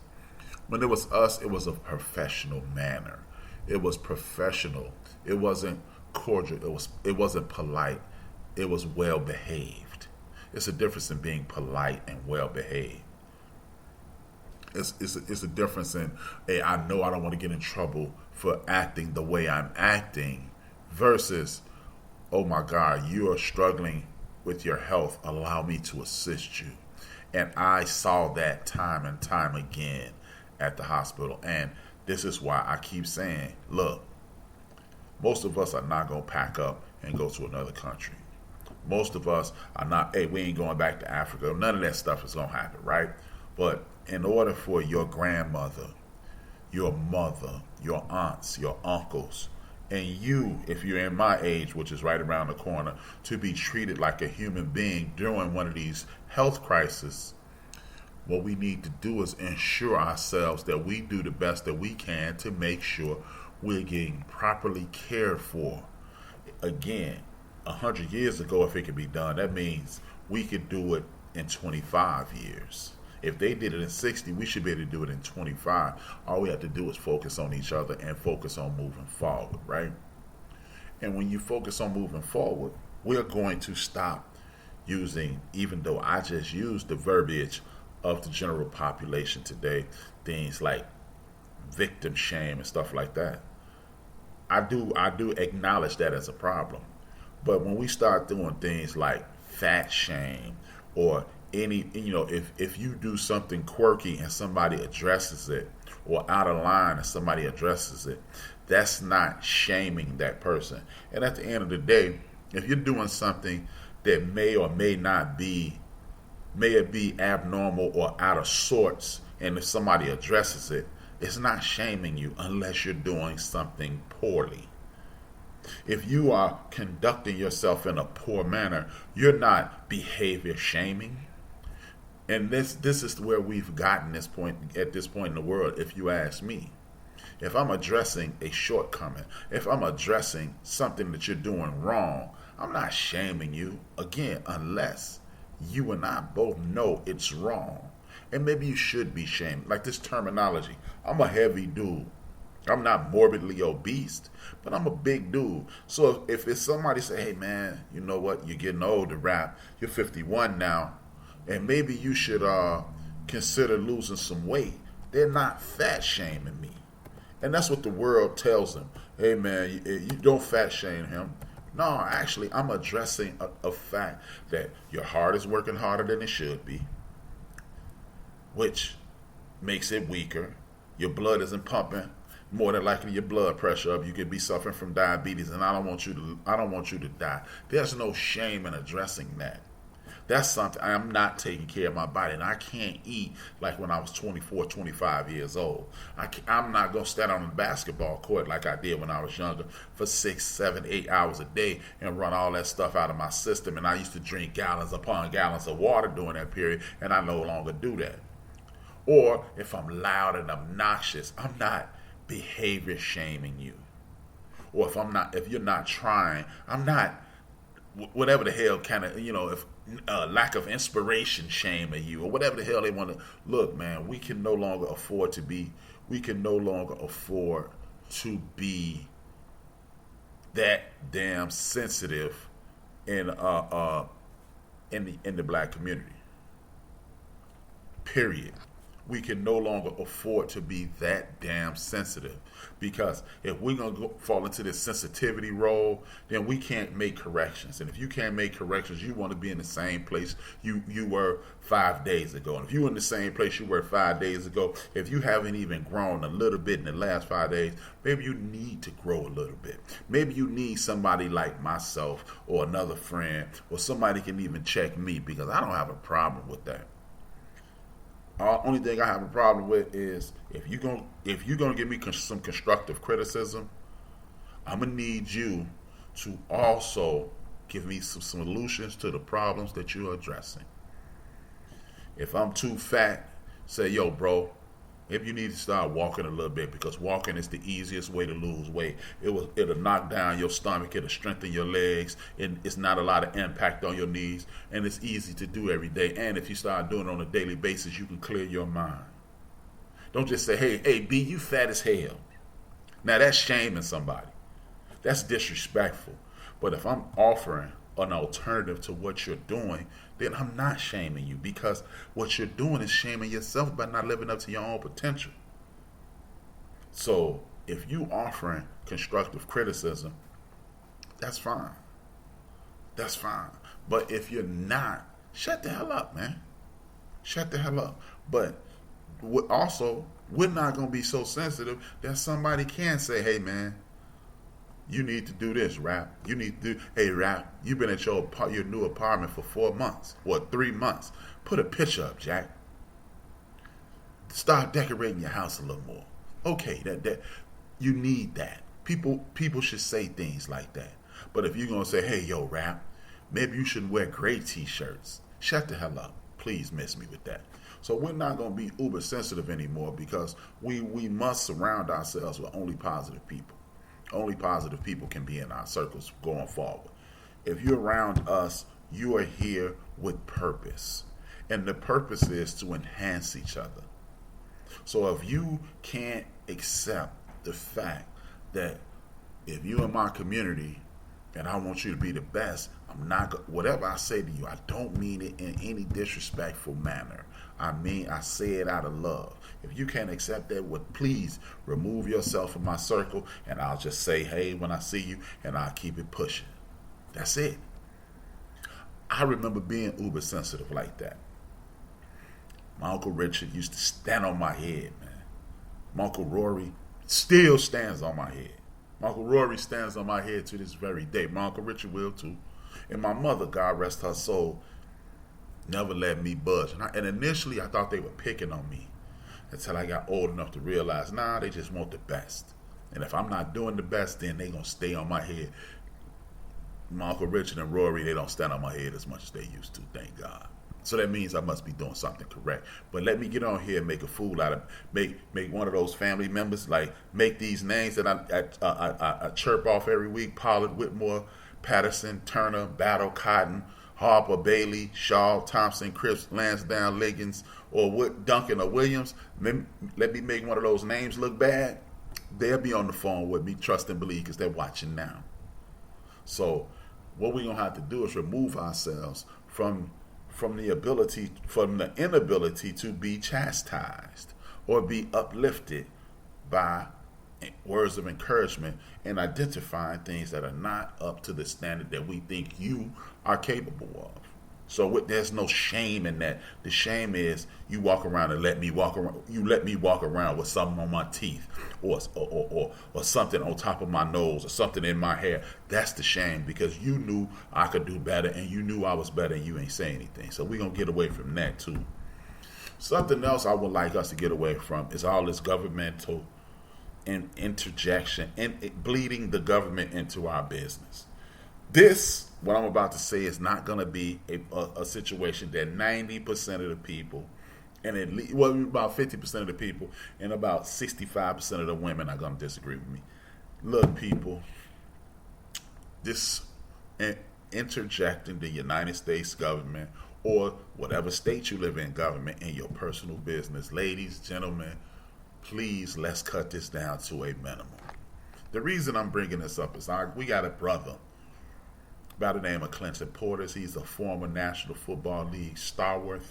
E: When it was us, it was a professional manner. It was professional. It wasn't cordial. It wasn't polite. It was well behaved. It's a difference in being polite and well behaved. It's a difference in, hey, I know I don't want to get in trouble for acting the way I'm acting, versus, oh my God, you are struggling with your health. Allow me to assist you. And I saw that time and time again at the hospital. And this is why I keep saying, look, most of us are not going to pack up and go to another country. Most of us are not, hey, we ain't going back to Africa. None of that stuff is going to happen, right? But in order for your grandmother, your mother, your aunts, your uncles, and you, if you're in my age, which is right around the corner, to be treated like a human being during one of these health crises, what we need to do is ensure ourselves that we do the best that we can to make sure we're getting properly cared for. Again, 100 years ago, if it could be done, that means we could do it in 25 years. If they did it in 60, we should be able to do it in 25. All we have to do is focus on each other and focus on moving forward, right? And when you focus on moving forward, we're going to stop using, even though I just used the verbiage of the general population today, things like victim shame and stuff like that. I do acknowledge that as a problem. But when we start doing things like fat shame, or any, if you do something quirky and somebody addresses it, or out of line and somebody addresses it, that's not shaming that person. And at the end of the day, if you're doing something that may or may not be, may it be abnormal or out of sorts, and if somebody addresses it, it's not shaming you unless you're doing something poorly. If you are conducting yourself in a poor manner, you're not behavior shaming. And this is where we've gotten at this point in the world, if you ask me. If I'm addressing a shortcoming, if I'm addressing something that you're doing wrong, I'm not shaming you, again, unless you and I both know it's wrong. And maybe you should be shamed. Like this terminology, I'm a heavy dude. I'm not morbidly obese, but I'm a big dude. So if it's somebody say, hey man, you know what, you're getting old to rap, you're 51 now, and maybe you should consider losing some weight, they're not fat shaming me. And that's what the world tells them. Hey man, you don't fat shame him. No, actually, I'm addressing a fact that your heart is working harder than it should be, which makes it weaker. your blood isn't pumping, more than likely your blood pressure up. You could be suffering from diabetes, and I don't want you to die. There's no shame in addressing that. That's something. I'm not taking care of my body, and I can't eat like when I was 24, 25 years old. I'm not going to stand on the basketball court like I did when I was younger for 6, 7, 8 hours a day and run all that stuff out of my system. And I used to drink gallons upon gallons of water during that period, and I no longer do that. Or if I'm loud and obnoxious, I'm not behavior shaming you. Or if you're not trying, I'm not, whatever the hell kind of, if lack of inspiration shaming you, or whatever the hell they want to. Look, man, we can no longer afford to be that damn sensitive in the black community. Period. We can no longer afford to be that damn sensitive, because if we're going to fall into this sensitivity role, then we can't make corrections. And if you can't make corrections, you want to be in the same place you were 5 days ago. And if you're in the same place you were 5 days ago, if you haven't even grown a little bit in the last 5 days, maybe you need to grow a little bit. Maybe you need somebody like myself or another friend, or somebody can even check me, because I don't have a problem with that. Only thing I have a problem with is if you're gonna give me some constructive criticism, I'm gonna need you to also give me some solutions to the problems that you're addressing. If I'm too fat, say, yo, bro, maybe you need to start walking a little bit, because walking is the easiest way to lose weight. It'll knock down your stomach, it'll strengthen your legs, and it's not a lot of impact on your knees, and it's easy to do every day. And if you start doing it on a daily basis, you can clear your mind. Don't just say, hey, B, you fat as hell. Now that's shaming somebody. That's disrespectful. But if I'm offering an alternative to what you're doing, then I'm not shaming you, because what you're doing is shaming yourself by not living up to your own potential. So if you offering constructive criticism, that's fine. That's fine. But if you're not, shut the hell up, man. Shut the hell up. But also, we're not going to be so sensitive that somebody can say, hey, man, you need to do this, Rap. You need to do, hey, Rap, you've been at your new apartment for 4 months, or 3 months. Put a picture up, Jack. Start decorating your house a little more. Okay, that you need that. People should say things like that. But if you're going to say, hey, yo, Rap, maybe you shouldn't wear gray t-shirts, shut the hell up. Please miss me with that. So we're not going to be uber sensitive anymore, because we must surround ourselves with only positive people. Only positive people can be in our circles going forward. If you're around us, you are here with purpose. And the purpose is to enhance each other. So if you can't accept the fact that if you're in my community and I want you to be the best, whatever I say to you, I don't mean it in any disrespectful manner. I say it out of love. If you can't accept that, please remove yourself from my circle, and I'll just say, hey, when I see you, and I'll keep it pushing. That's it. I remember being uber sensitive like that. My Uncle Richard used to stand on my head, man. My Uncle Rory still stands on my head. My Uncle Rory stands on my head to this very day. My Uncle Richard will too. And my mother, God rest her soul, never let me budge. And initially, I thought they were picking on me, until I got old enough to realize, they just want the best. And if I'm not doing the best, then they going to stay on my head. My Uncle Richard and Rory, they don't stand on my head as much as they used to, thank God. So that means I must be doing something correct. But let me get on here and make a fool out of, make one of those family members, like make these names that I chirp off every week: Pollard, Whitmore, Patterson, Turner, Battle, Cotton, Harper, Bailey, Shaw, Thompson, Cripps, Lansdowne, Liggins, or Duncan or Williams. Let me make one of those names look bad. They'll be on the phone with me, trust and believe, because they're watching now. So what we're going to have to do is remove ourselves from the inability to be chastised or be uplifted by words of encouragement and identifying things that are not up to the standard that we think you are capable of. So there's no shame in that. The shame is you walk around and let me walk around. You let me walk around with something on my teeth, or something on top of my nose, or something in my hair. That's the shame, because you knew I could do better, and you knew I was better, and you ain't say anything. So we're gonna get away from that too. Something else I would like us to get away from is all this governmental interjection and bleeding the government into our business. This, what I'm about to say, is not going to be a situation that 90% of the people, and at least, well, about 50% of the people, and about 65% of the women are going to disagree with me. Look, people, this interjecting the United States government, or whatever state you live in, government, in your personal business, ladies, gentlemen, please, let's cut this down to a minimum. The reason I'm bringing this up is we got a brother by the name of Clinton Portis. He's a former National Football League stalwart.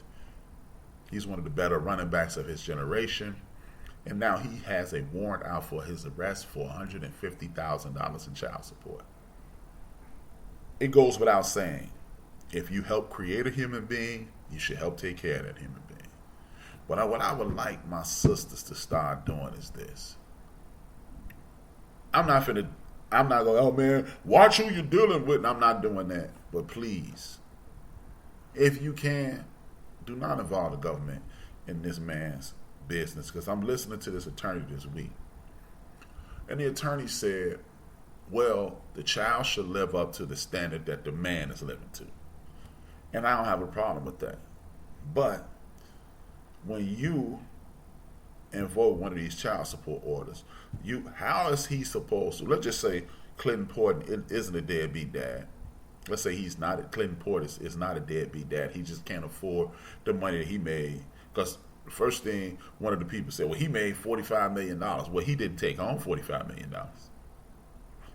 E: He's one of the better running backs of his generation. And now he has a warrant out for his arrest for $150,000 in child support. It goes without saying, if you help create a human being, you should help take care of that human being. But what I would like my sisters to start doing is this. I'm not going, oh man, watch who you're dealing with. And I'm not doing that. But please, if you can, do not involve the government in this man's business. Because I'm listening to this attorney this week. And the attorney said, well, the child should live up to the standard that the man is living to. And I don't have a problem with that. But when you invoke one of these child support orders, how is he supposed to? Let's just say Clinton Portis isn't a deadbeat dad. Let's say Clinton Portis is not a deadbeat dad. He just can't afford the money that he made. Because the first thing one of the people said, well, he made $45 million. Well, he didn't take home $45 million.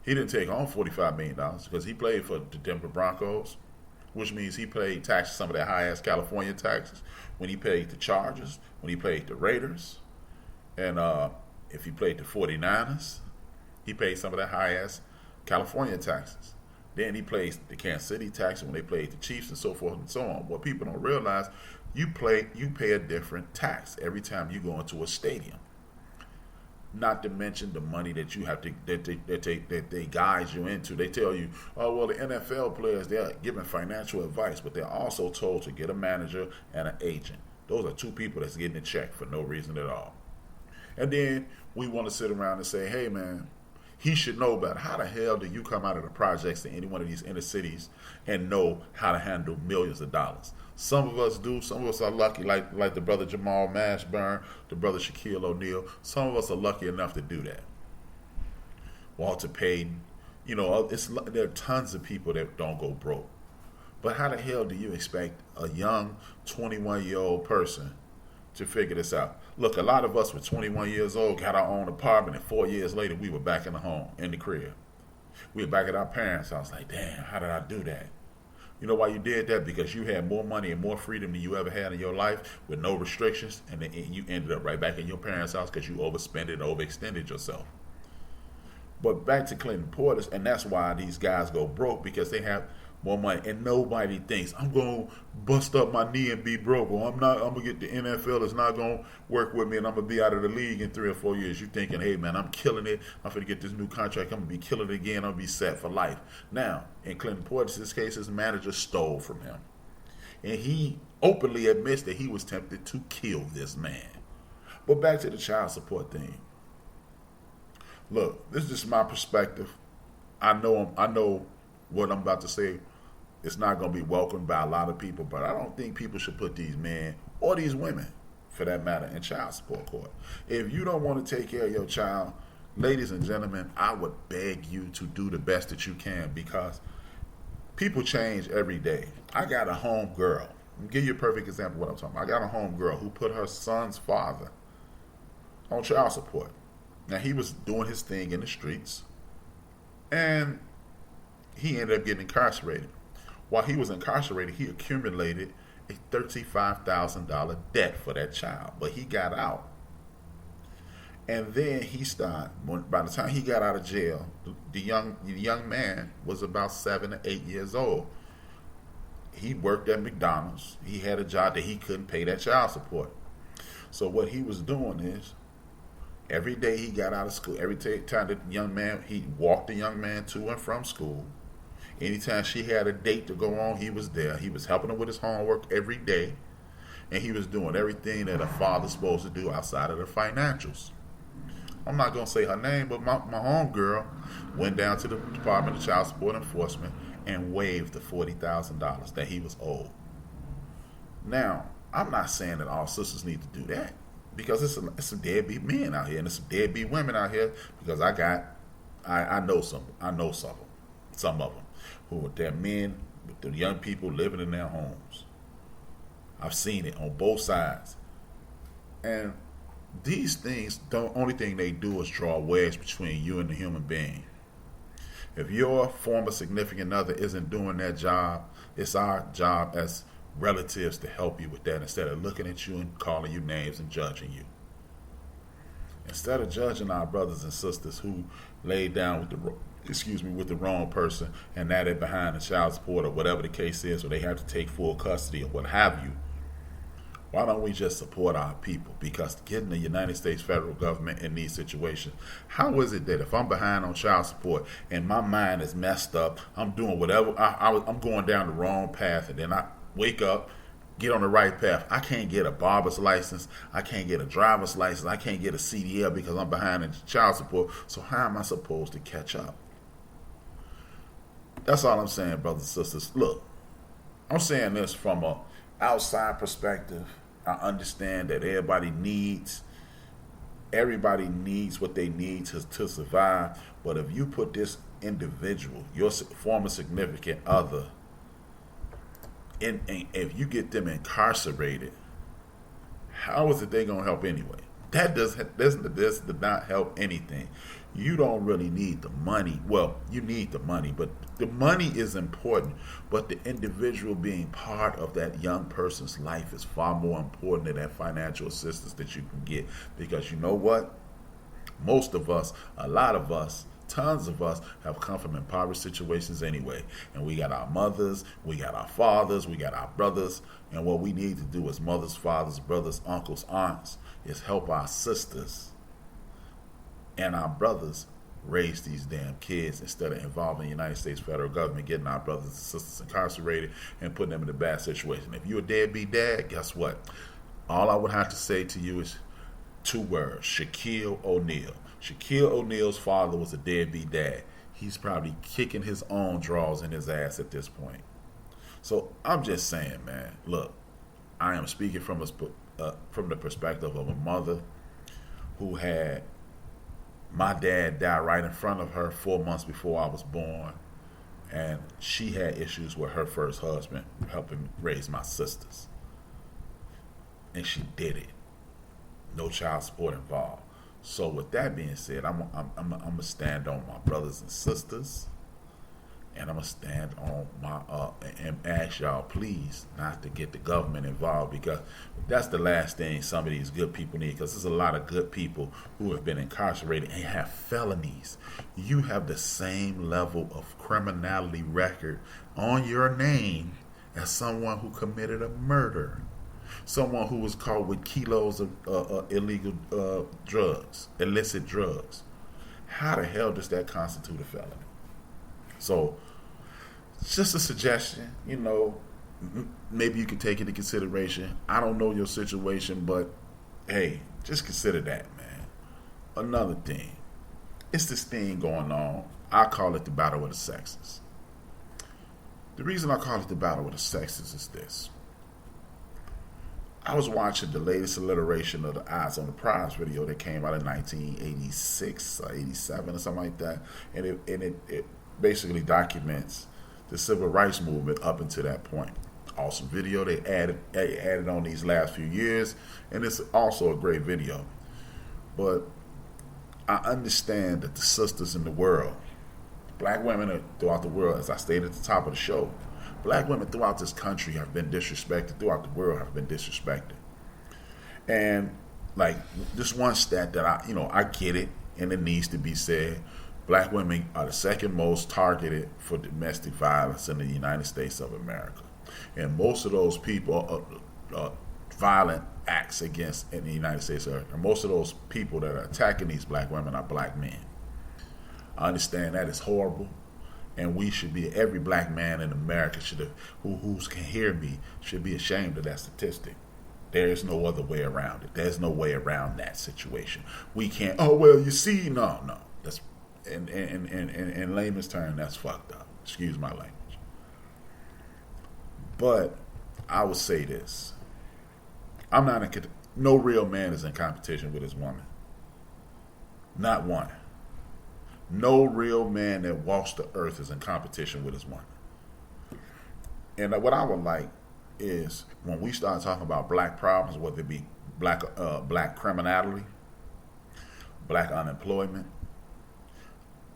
E: He didn't take home $45 million because he played for the Denver Broncos, which means he paid taxes, some of that high-ass California taxes, when he paid the Chargers, when he played the Raiders, and if he played the 49ers, he paid some of that high-ass California taxes. Then he plays the Kansas City taxes when they played the Chiefs, and so forth and so on. What people don't realize, you pay a different tax every time you go into a stadium. Not to mention the money that you have to that they guide you into. They tell you, oh well, the NFL players, they're giving financial advice, but they're also told to get a manager and an agent. Those are two people that's getting a check for no reason at all. And then we want to sit around and say, hey man, he should know better. How the hell do you come out of the projects in any one of these inner cities and know how to handle millions of dollars? Some of us do. Some of us are lucky, like the brother Jamal Mashburn, the brother Shaquille O'Neal. Some of us are lucky enough to do that. Walter Payton. You know, there are tons of people that don't go broke. But how the hell do you expect a young 21-year-old person to figure this out? Look, a lot of us were 21 years old, got our own apartment, and 4 years later, we were back in the home, in the crib. We were back at our parents' house, like, damn, how did I do that? You know why you did that? Because you had more money and more freedom than you ever had in your life with no restrictions, and then you ended up right back in your parents' house because you overspent it and overextended yourself. But back to Clinton Portis, and that's why these guys go broke, because they have more money, and nobody thinks I'm gonna bust up my knee and be broke, or I'm gonna get the NFL is not gonna work with me, and I'm gonna be out of the league in 3 or 4 years. You thinking, hey man, I'm killing it, I'm gonna get this new contract, I'm gonna be killing it again, I'm gonna be set for life. Now, in Clinton Portis' case, his manager stole from him, and he openly admits that he was tempted to kill this man. But back to the child support thing. Look, this is just my perspective. I know what I'm about to say. It's not going to be welcomed by a lot of people, but I don't think people should put these men, or these women, for that matter, in child support court. If you don't want to take care of your child, ladies and gentlemen, I would beg you to do the best that you can, because people change every day. I got a home girl. I'll give you a perfect example of what I'm talking about. I got a home girl who put her son's father on child support. Now, he was doing his thing in the streets, and he ended up getting incarcerated. While he was incarcerated, he accumulated a $35,000 debt for that child, but he got out. And then by the time he got out of jail, the young man was about 7 or 8 years old. he worked at McDonald's. He had a job that he couldn't pay that child support. So what he was doing is, every day he got out of school, every time the young man, he walked the young man to and from school. Anytime she had a date to go on, he was there. He was helping her with his homework every day. And he was doing everything that a father's supposed to do outside of the financials. I'm not going to say her name, but my homegirl went down to the Department of Child Support Enforcement and waived the $40,000 that he was owed. Now, I'm not saying that all sisters need to do that, because it's some deadbeat men out here and there's some deadbeat women out here, because I know some of them who are their men with the young people living in their homes. I've seen it on both sides. And these things, the only thing they do is draw a wedge between you and the human being. If your former significant other isn't doing that job, it's our job as relatives to help you with that, instead of looking at you and calling you names and judging you. Instead of judging our brothers and sisters who laid down with the wrong person, and now they're behind the child support or whatever the case is, or they have to take full custody or what have you, why don't we just support our people? Because getting the United States federal government in these situations, how is it that if I'm behind on child support and my mind is messed up, I'm doing whatever, I'm going down the wrong path, and then I wake up, get on the right path, I can't get a barber's license, I can't get a driver's license, I can't get a CDL because I'm behind in child support, so how am I supposed to catch up? That's all I'm saying, brothers and sisters. Look, I'm saying this from an outside perspective. I understand that everybody needs what they need to survive. But if you put this individual, your former significant other, and if you get them incarcerated, how is it they gonna help anyway? That does not help anything. You don't really need the money. Well, you need the money, but the money is important. But the individual being part of that young person's life is far more important than that financial assistance that you can get. Because you know what? Most of us, a lot of us, tons of us have come from impoverished situations anyway. And we got our mothers, we got our fathers, we got our brothers. And what we need to do as mothers, fathers, brothers, uncles, aunts is help our sisters and our brothers raise these damn kids, instead of involving the United States federal government, getting our brothers and sisters incarcerated and putting them in a bad situation. If you're a deadbeat dad, guess what? All I would have to say to you is 2 words: Shaquille O'Neal. Shaquille O'Neal's father was a deadbeat dad. He's probably kicking his own drawers in his ass at this point. So I'm just saying, man, look, I am speaking from the perspective of a mother who had my dad die right in front of her 4 months before I was born, and she had issues with her first husband helping raise my sisters, and she did it. No child support involved. So with that being said, I'm gonna stand on my brothers and sisters, and I'm gonna stand on my and ask y'all please not to get the government involved, because that's the last thing some of these good people need. Because there's a lot of good people who have been incarcerated and have felonies. You have the same level of criminality record on your name as someone who committed a murder, someone who was caught with kilos of illegal drugs, illicit drugs. How the hell does that constitute a felony? So, just a suggestion, maybe you can take into consideration. I don't know your situation, but hey, just consider that, man. Another thing, it's this thing going on. I call it the battle of the sexes. The reason I call it the battle of the sexes is this. I was watching the latest alliteration of the Eyes on the Prize video that came out in 1986 or 87 or something like that, and it basically documents the civil rights movement up until that point. Awesome video they added on these last few years, and it's also a great video. But I understand that the sisters in the world, black women throughout the world, as I stated at the top of the show, black women throughout this country have been disrespected, throughout the world have been disrespected. And like this one stat that I get it, and it needs to be said. Black women are the second most targeted for domestic violence in the United States of America. And most of those people violent acts against in the United States and most of those people that are attacking these black women are black men. I understand that is horrible, and we should be, every black man in America should, who can hear me, should be ashamed of that statistic. There is no other way around it. There's no way around that situation. We can't, oh, well, you see, no. That's, in layman's term, that's fucked up. Excuse my language. But I would say this. No real man is in competition with his woman. Not one. No real man that walks the earth is in competition with his woman. And what I would like is when we start talking about black problems, whether it be black criminality, black unemployment,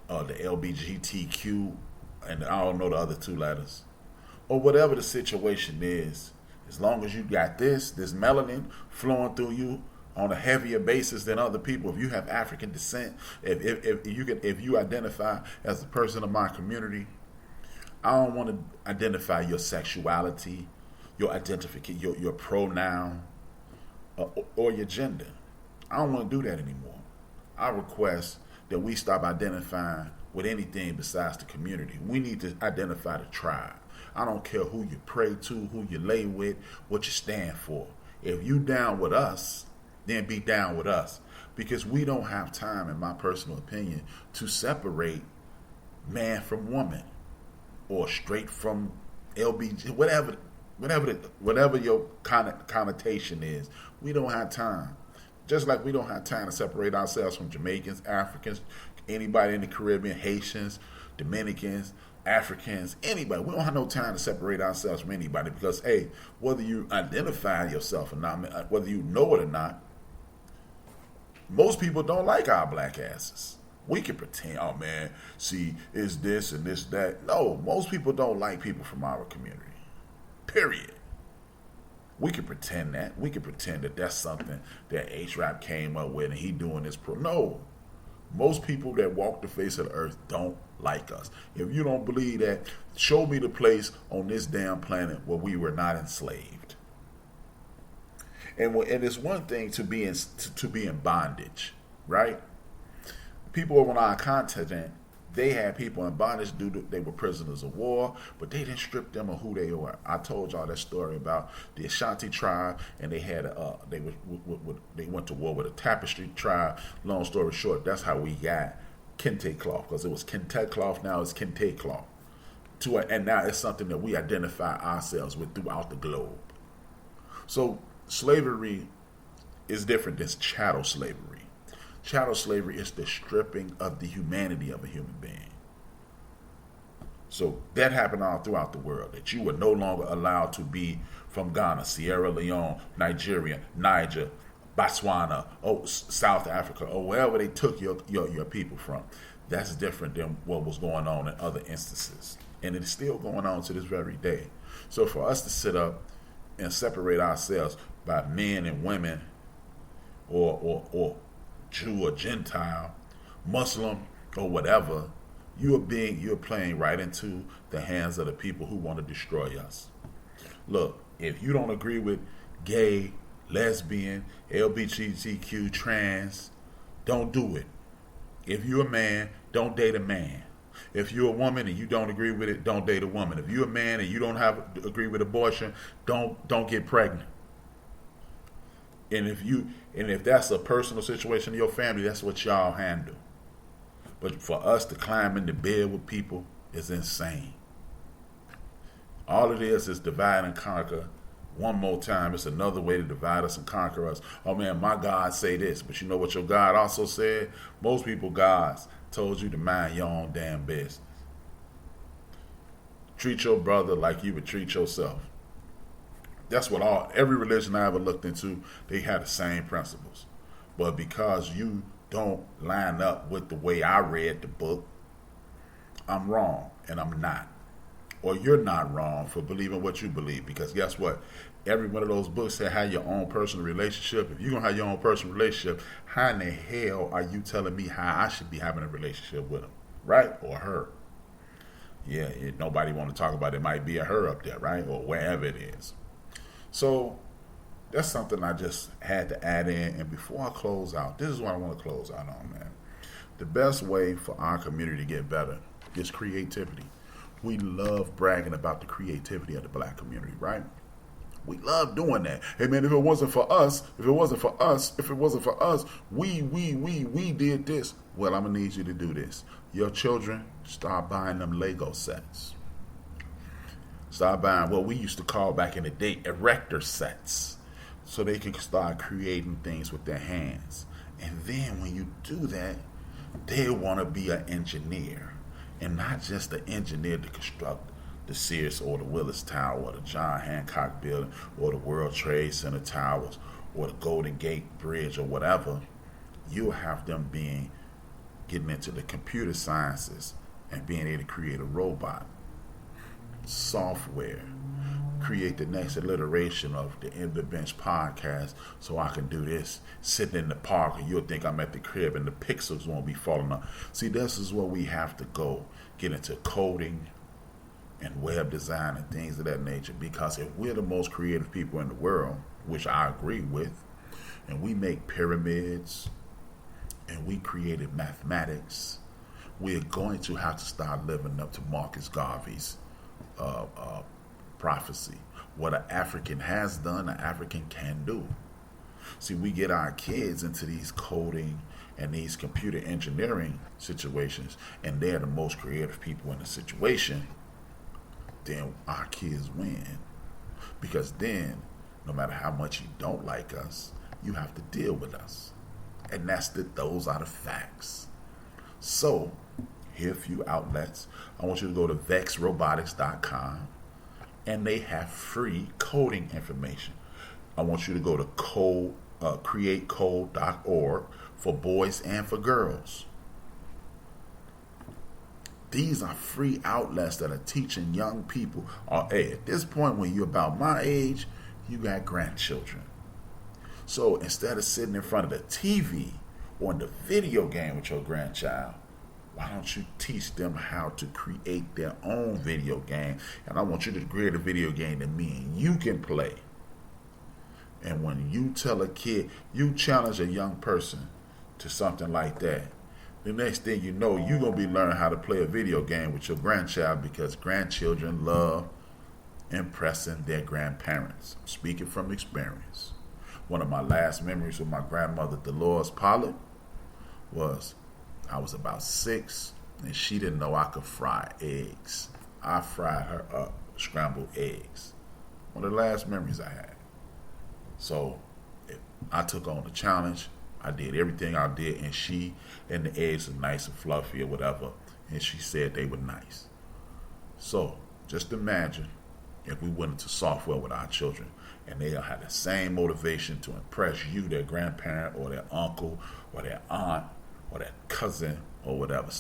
E: the LGBTQ, and I don't know the other two letters, or whatever the situation is, as long as you got this melanin flowing through you on a heavier basis than other people, if you have African descent, if you identify as a person of my community, I don't want to identify your sexuality, your identification, your pronoun, or your gender. I don't want to do that anymore. I request that we stop identifying with anything besides the community. We need to identify the tribe. I don't care who you pray to, who you lay with, what you stand for. If you down with us, then be down with us. Because we don't have time, in my personal opinion, to separate man from woman or straight from LBG, whatever your connotation is. We don't have time. Just like we don't have time to separate ourselves from Jamaicans, Africans, anybody in the Caribbean, Haitians, Dominicans, Africans, anybody. We don't have no time to separate ourselves from anybody because, hey, whether you identify yourself or not, whether you know it or not, most people don't like our black asses. We can pretend, oh man, see, it's this and this, that. No, most people don't like people from our community. Period. We can pretend that. We can pretend that that's something that HRap came up with and he doing this No. Most people that walk the face of the earth don't like us. If you don't believe that, show me the place on this damn planet where we were not enslaved. And it's one thing to be in bondage, right? People on our continent, they had people in bondage they were prisoners of war, but they didn't strip them of who they were. I told y'all that story about the Ashanti tribe, and they had they went to war with a Tapestry tribe. Long story short, that's how we got kente cloth, because it was kente cloth, now it's kente cloth. And now it's something that we identify ourselves with throughout the globe. So slavery is different than chattel slavery. Chattel slavery is the stripping of the humanity of a human being. So that happened all throughout the world, that you were no longer allowed to be from Ghana, Sierra Leone, Nigeria, Niger, Botswana, South Africa, or wherever they took your people from. That's different than what was going on in other instances. And it's still going on to this very day. So for us to sit up and separate ourselves by men and women or Jew or Gentile, Muslim or whatever, you're playing right into the hands of the people who want to destroy us. Look, if you don't agree with gay, lesbian, LGBTQ, trans, don't do it. If you're a man, don't date a man. If you're a woman and you don't agree with it, don't date a woman. If you're a man and you don't agree with abortion, don't get pregnant. And if that's a personal situation in your family, that's what y'all handle. But for us to climb into bed with people is insane. All it is divide and conquer. One more time, it's another way to divide us and conquer us. Oh man, my God say this, but you know what your God also said? Most people gods told you to mind your own damn business. Treat your brother like you would treat yourself. That's what every religion I ever looked into, they had the same principles. But because you don't line up with the way I read the book, I'm wrong and I'm not. Or you're not wrong for believing what you believe. Because guess what? Every one of those books say have your own personal relationship. If you're going to have your own personal relationship, how in the hell are you telling me how I should be having a relationship with him? Right? Or her? Yeah, nobody want to talk about it. It might be a her up there, right? Or wherever it is. So that's something I just had to add in. And before I close out, this is what I want to close out on, man. The best way for our community to get better is creativity. We love bragging about the creativity of the black community, right? We love doing that. Hey man, if it wasn't for us, we did this. Well, I'm gonna need you to do this. Your children, start buying them Lego sets. Start buying what we used to call back in the day erector sets, so they can start creating things with their hands. And then when you do that, they want to be an engineer, and not just an engineer to construct the Sears or the Willis Tower or the John Hancock Building or the World Trade Center Towers or the Golden Gate Bridge or whatever. You'll have them getting into the computer sciences and being able to create a robot, software, create the next alliteration of the End the Bench podcast, so I can do this sitting in the park and you'll think I'm at the crib and the pixels won't be falling off. See, this is where we have to go, get into coding and web design and things of that nature, because if we're the most creative people in the world, which I agree with, and we make pyramids and we created mathematics, we're going to have to start living up to Marcus Garvey's prophecy. What an African has done, an African can do. See, we get our kids into these coding and these computer engineering situations, and they're the most creative people in the situation, then our kids win. Because then, no matter how much you don't like us, you have to deal with us. And those are the facts. So, here are a few outlets. I want you to go to vexrobotics.com, and they have free coding information. I want you to go to createcode.org for boys and for girls. These are free outlets that are teaching young people. Hey, at this point, when you're about my age, you got grandchildren. So instead of sitting in front of the TV or in the video game with your grandchild, why don't you teach them how to create their own video game? And I want you to create a video game that me and you can play. And when you tell a kid, you challenge a young person to something like that, the next thing you know, you're going to be learning how to play a video game with your grandchild, because grandchildren love impressing their grandparents. I'm speaking from experience. One of my last memories with my grandmother, Dolores Pollard, was I was about 6, and she didn't know I could fry eggs. I fried her up, scrambled eggs. One of the last memories I had. So I took on the challenge. I did everything I did, and the eggs were nice and fluffy or whatever, and she said they were nice. So just imagine if we went into software with our children, and they had the same motivation to impress you, their grandparent or their uncle or their aunt or their cousin or whatever.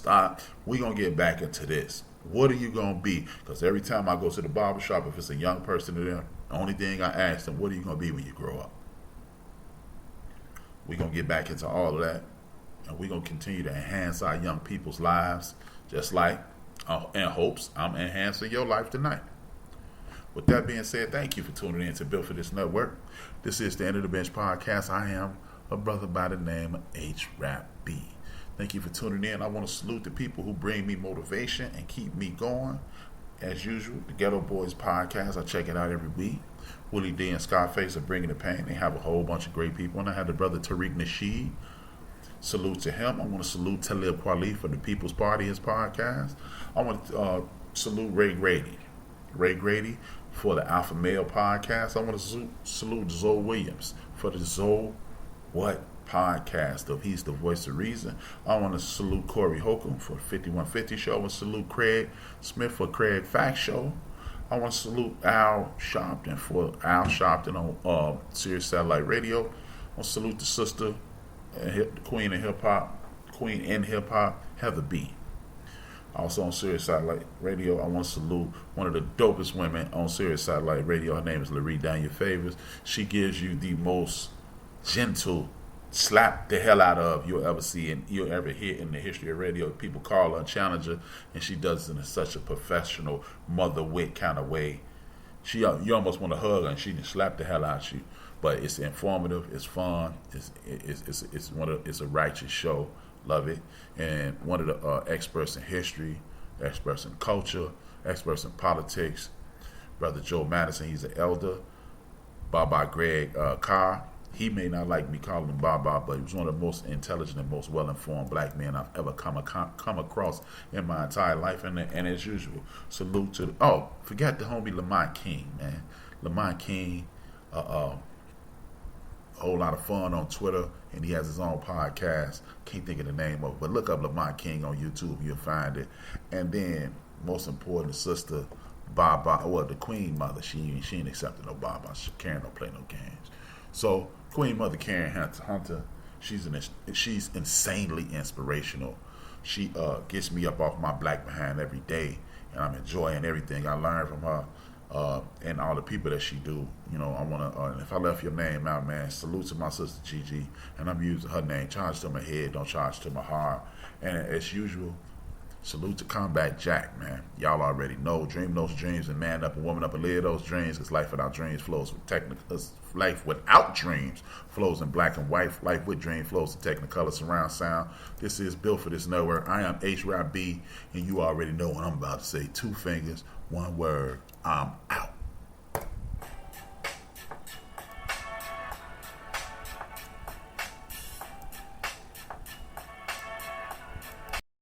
E: We're going to get back into this. What are you going to be? Because every time I go to the barbershop, if it's a young person there, the only thing I ask them, what are you going to be when you grow up? We're going to get back into all of that, and we're going to continue to enhance our young people's lives, just like, in hopes, I'm enhancing your life tonight. With that being said, thank you for tuning in to Built for This Network. This is the End of the Bench podcast. I am a brother by the name of HRap. Thank you for tuning in. I want to salute the people who bring me motivation and keep me going. As usual, the Ghetto Boys podcast, I check it out every week. Willie D and Scarface are bringing the pain. They have a whole bunch of great people. And I have the brother Tariq Nasheed. Salute to him. I want to salute Talib Kweli for the People's Party, his podcast. I want to salute Ray Grady. Ray Grady for the Alpha Male podcast. I want to salute Zoe Williams for the Zoe What podcast of He's the Voice of Reason. I want to salute Corey Holcomb for the 5150 show. I want to salute Craig Smith for Craig Fact Show. I want to salute Al Sharpton for Al Sharpton on Sirius Satellite Radio. I want to salute the sister, the queen in hip hop, Heather B. Also on Sirius Satellite Radio, I want to salute one of the dopest women on Sirius Satellite Radio. Her name is Laree Daniel Favors. She gives you the most gentle slap the hell out of you'll ever see and you'll ever hear in the history of radio. People call her and challenge her, and she does it in such a professional, mother wit kind of way. You almost want to hug her, and she can slap the hell out you. But it's informative, it's fun, it's a righteous show. Love it. And one of the experts in history, experts in culture, experts in politics, Brother Joe Madison, he's an elder. Baba Greg Carr. He may not like me calling him Baba, but he was one of the most intelligent and most well-informed black men I've ever come across in my entire life. And as usual, salute to forget the homie Lamont King, man. Lamont King, a whole lot of fun on Twitter, and he has his own podcast. Can't think of the name of it, but look up Lamont King on YouTube, you'll find it. And then, most important, sister Baba, the Queen Mother, she ain't accepting no Baba. Karen don't play no games. So Queen Mother Karen Hunter, she's insanely inspirational. She gets me up off my black behind every day, and I'm enjoying everything I learned from her and all the people that she do. You know, I want to. If I left your name out, man, salute to my sister Gigi, and I'm using her name. Charge to my head, don't charge to my heart. And as usual, salute to Combat Jack, man. Y'all already know. Dream those dreams and man up and woman up and live those dreams, because life without dreams flows with life without dreams flows in black and white. Life with dream flows in technicolor surround sound. This is built for this network. I am HRap, and you already know what I'm about to say. 2 fingers, 1 word. I'm out.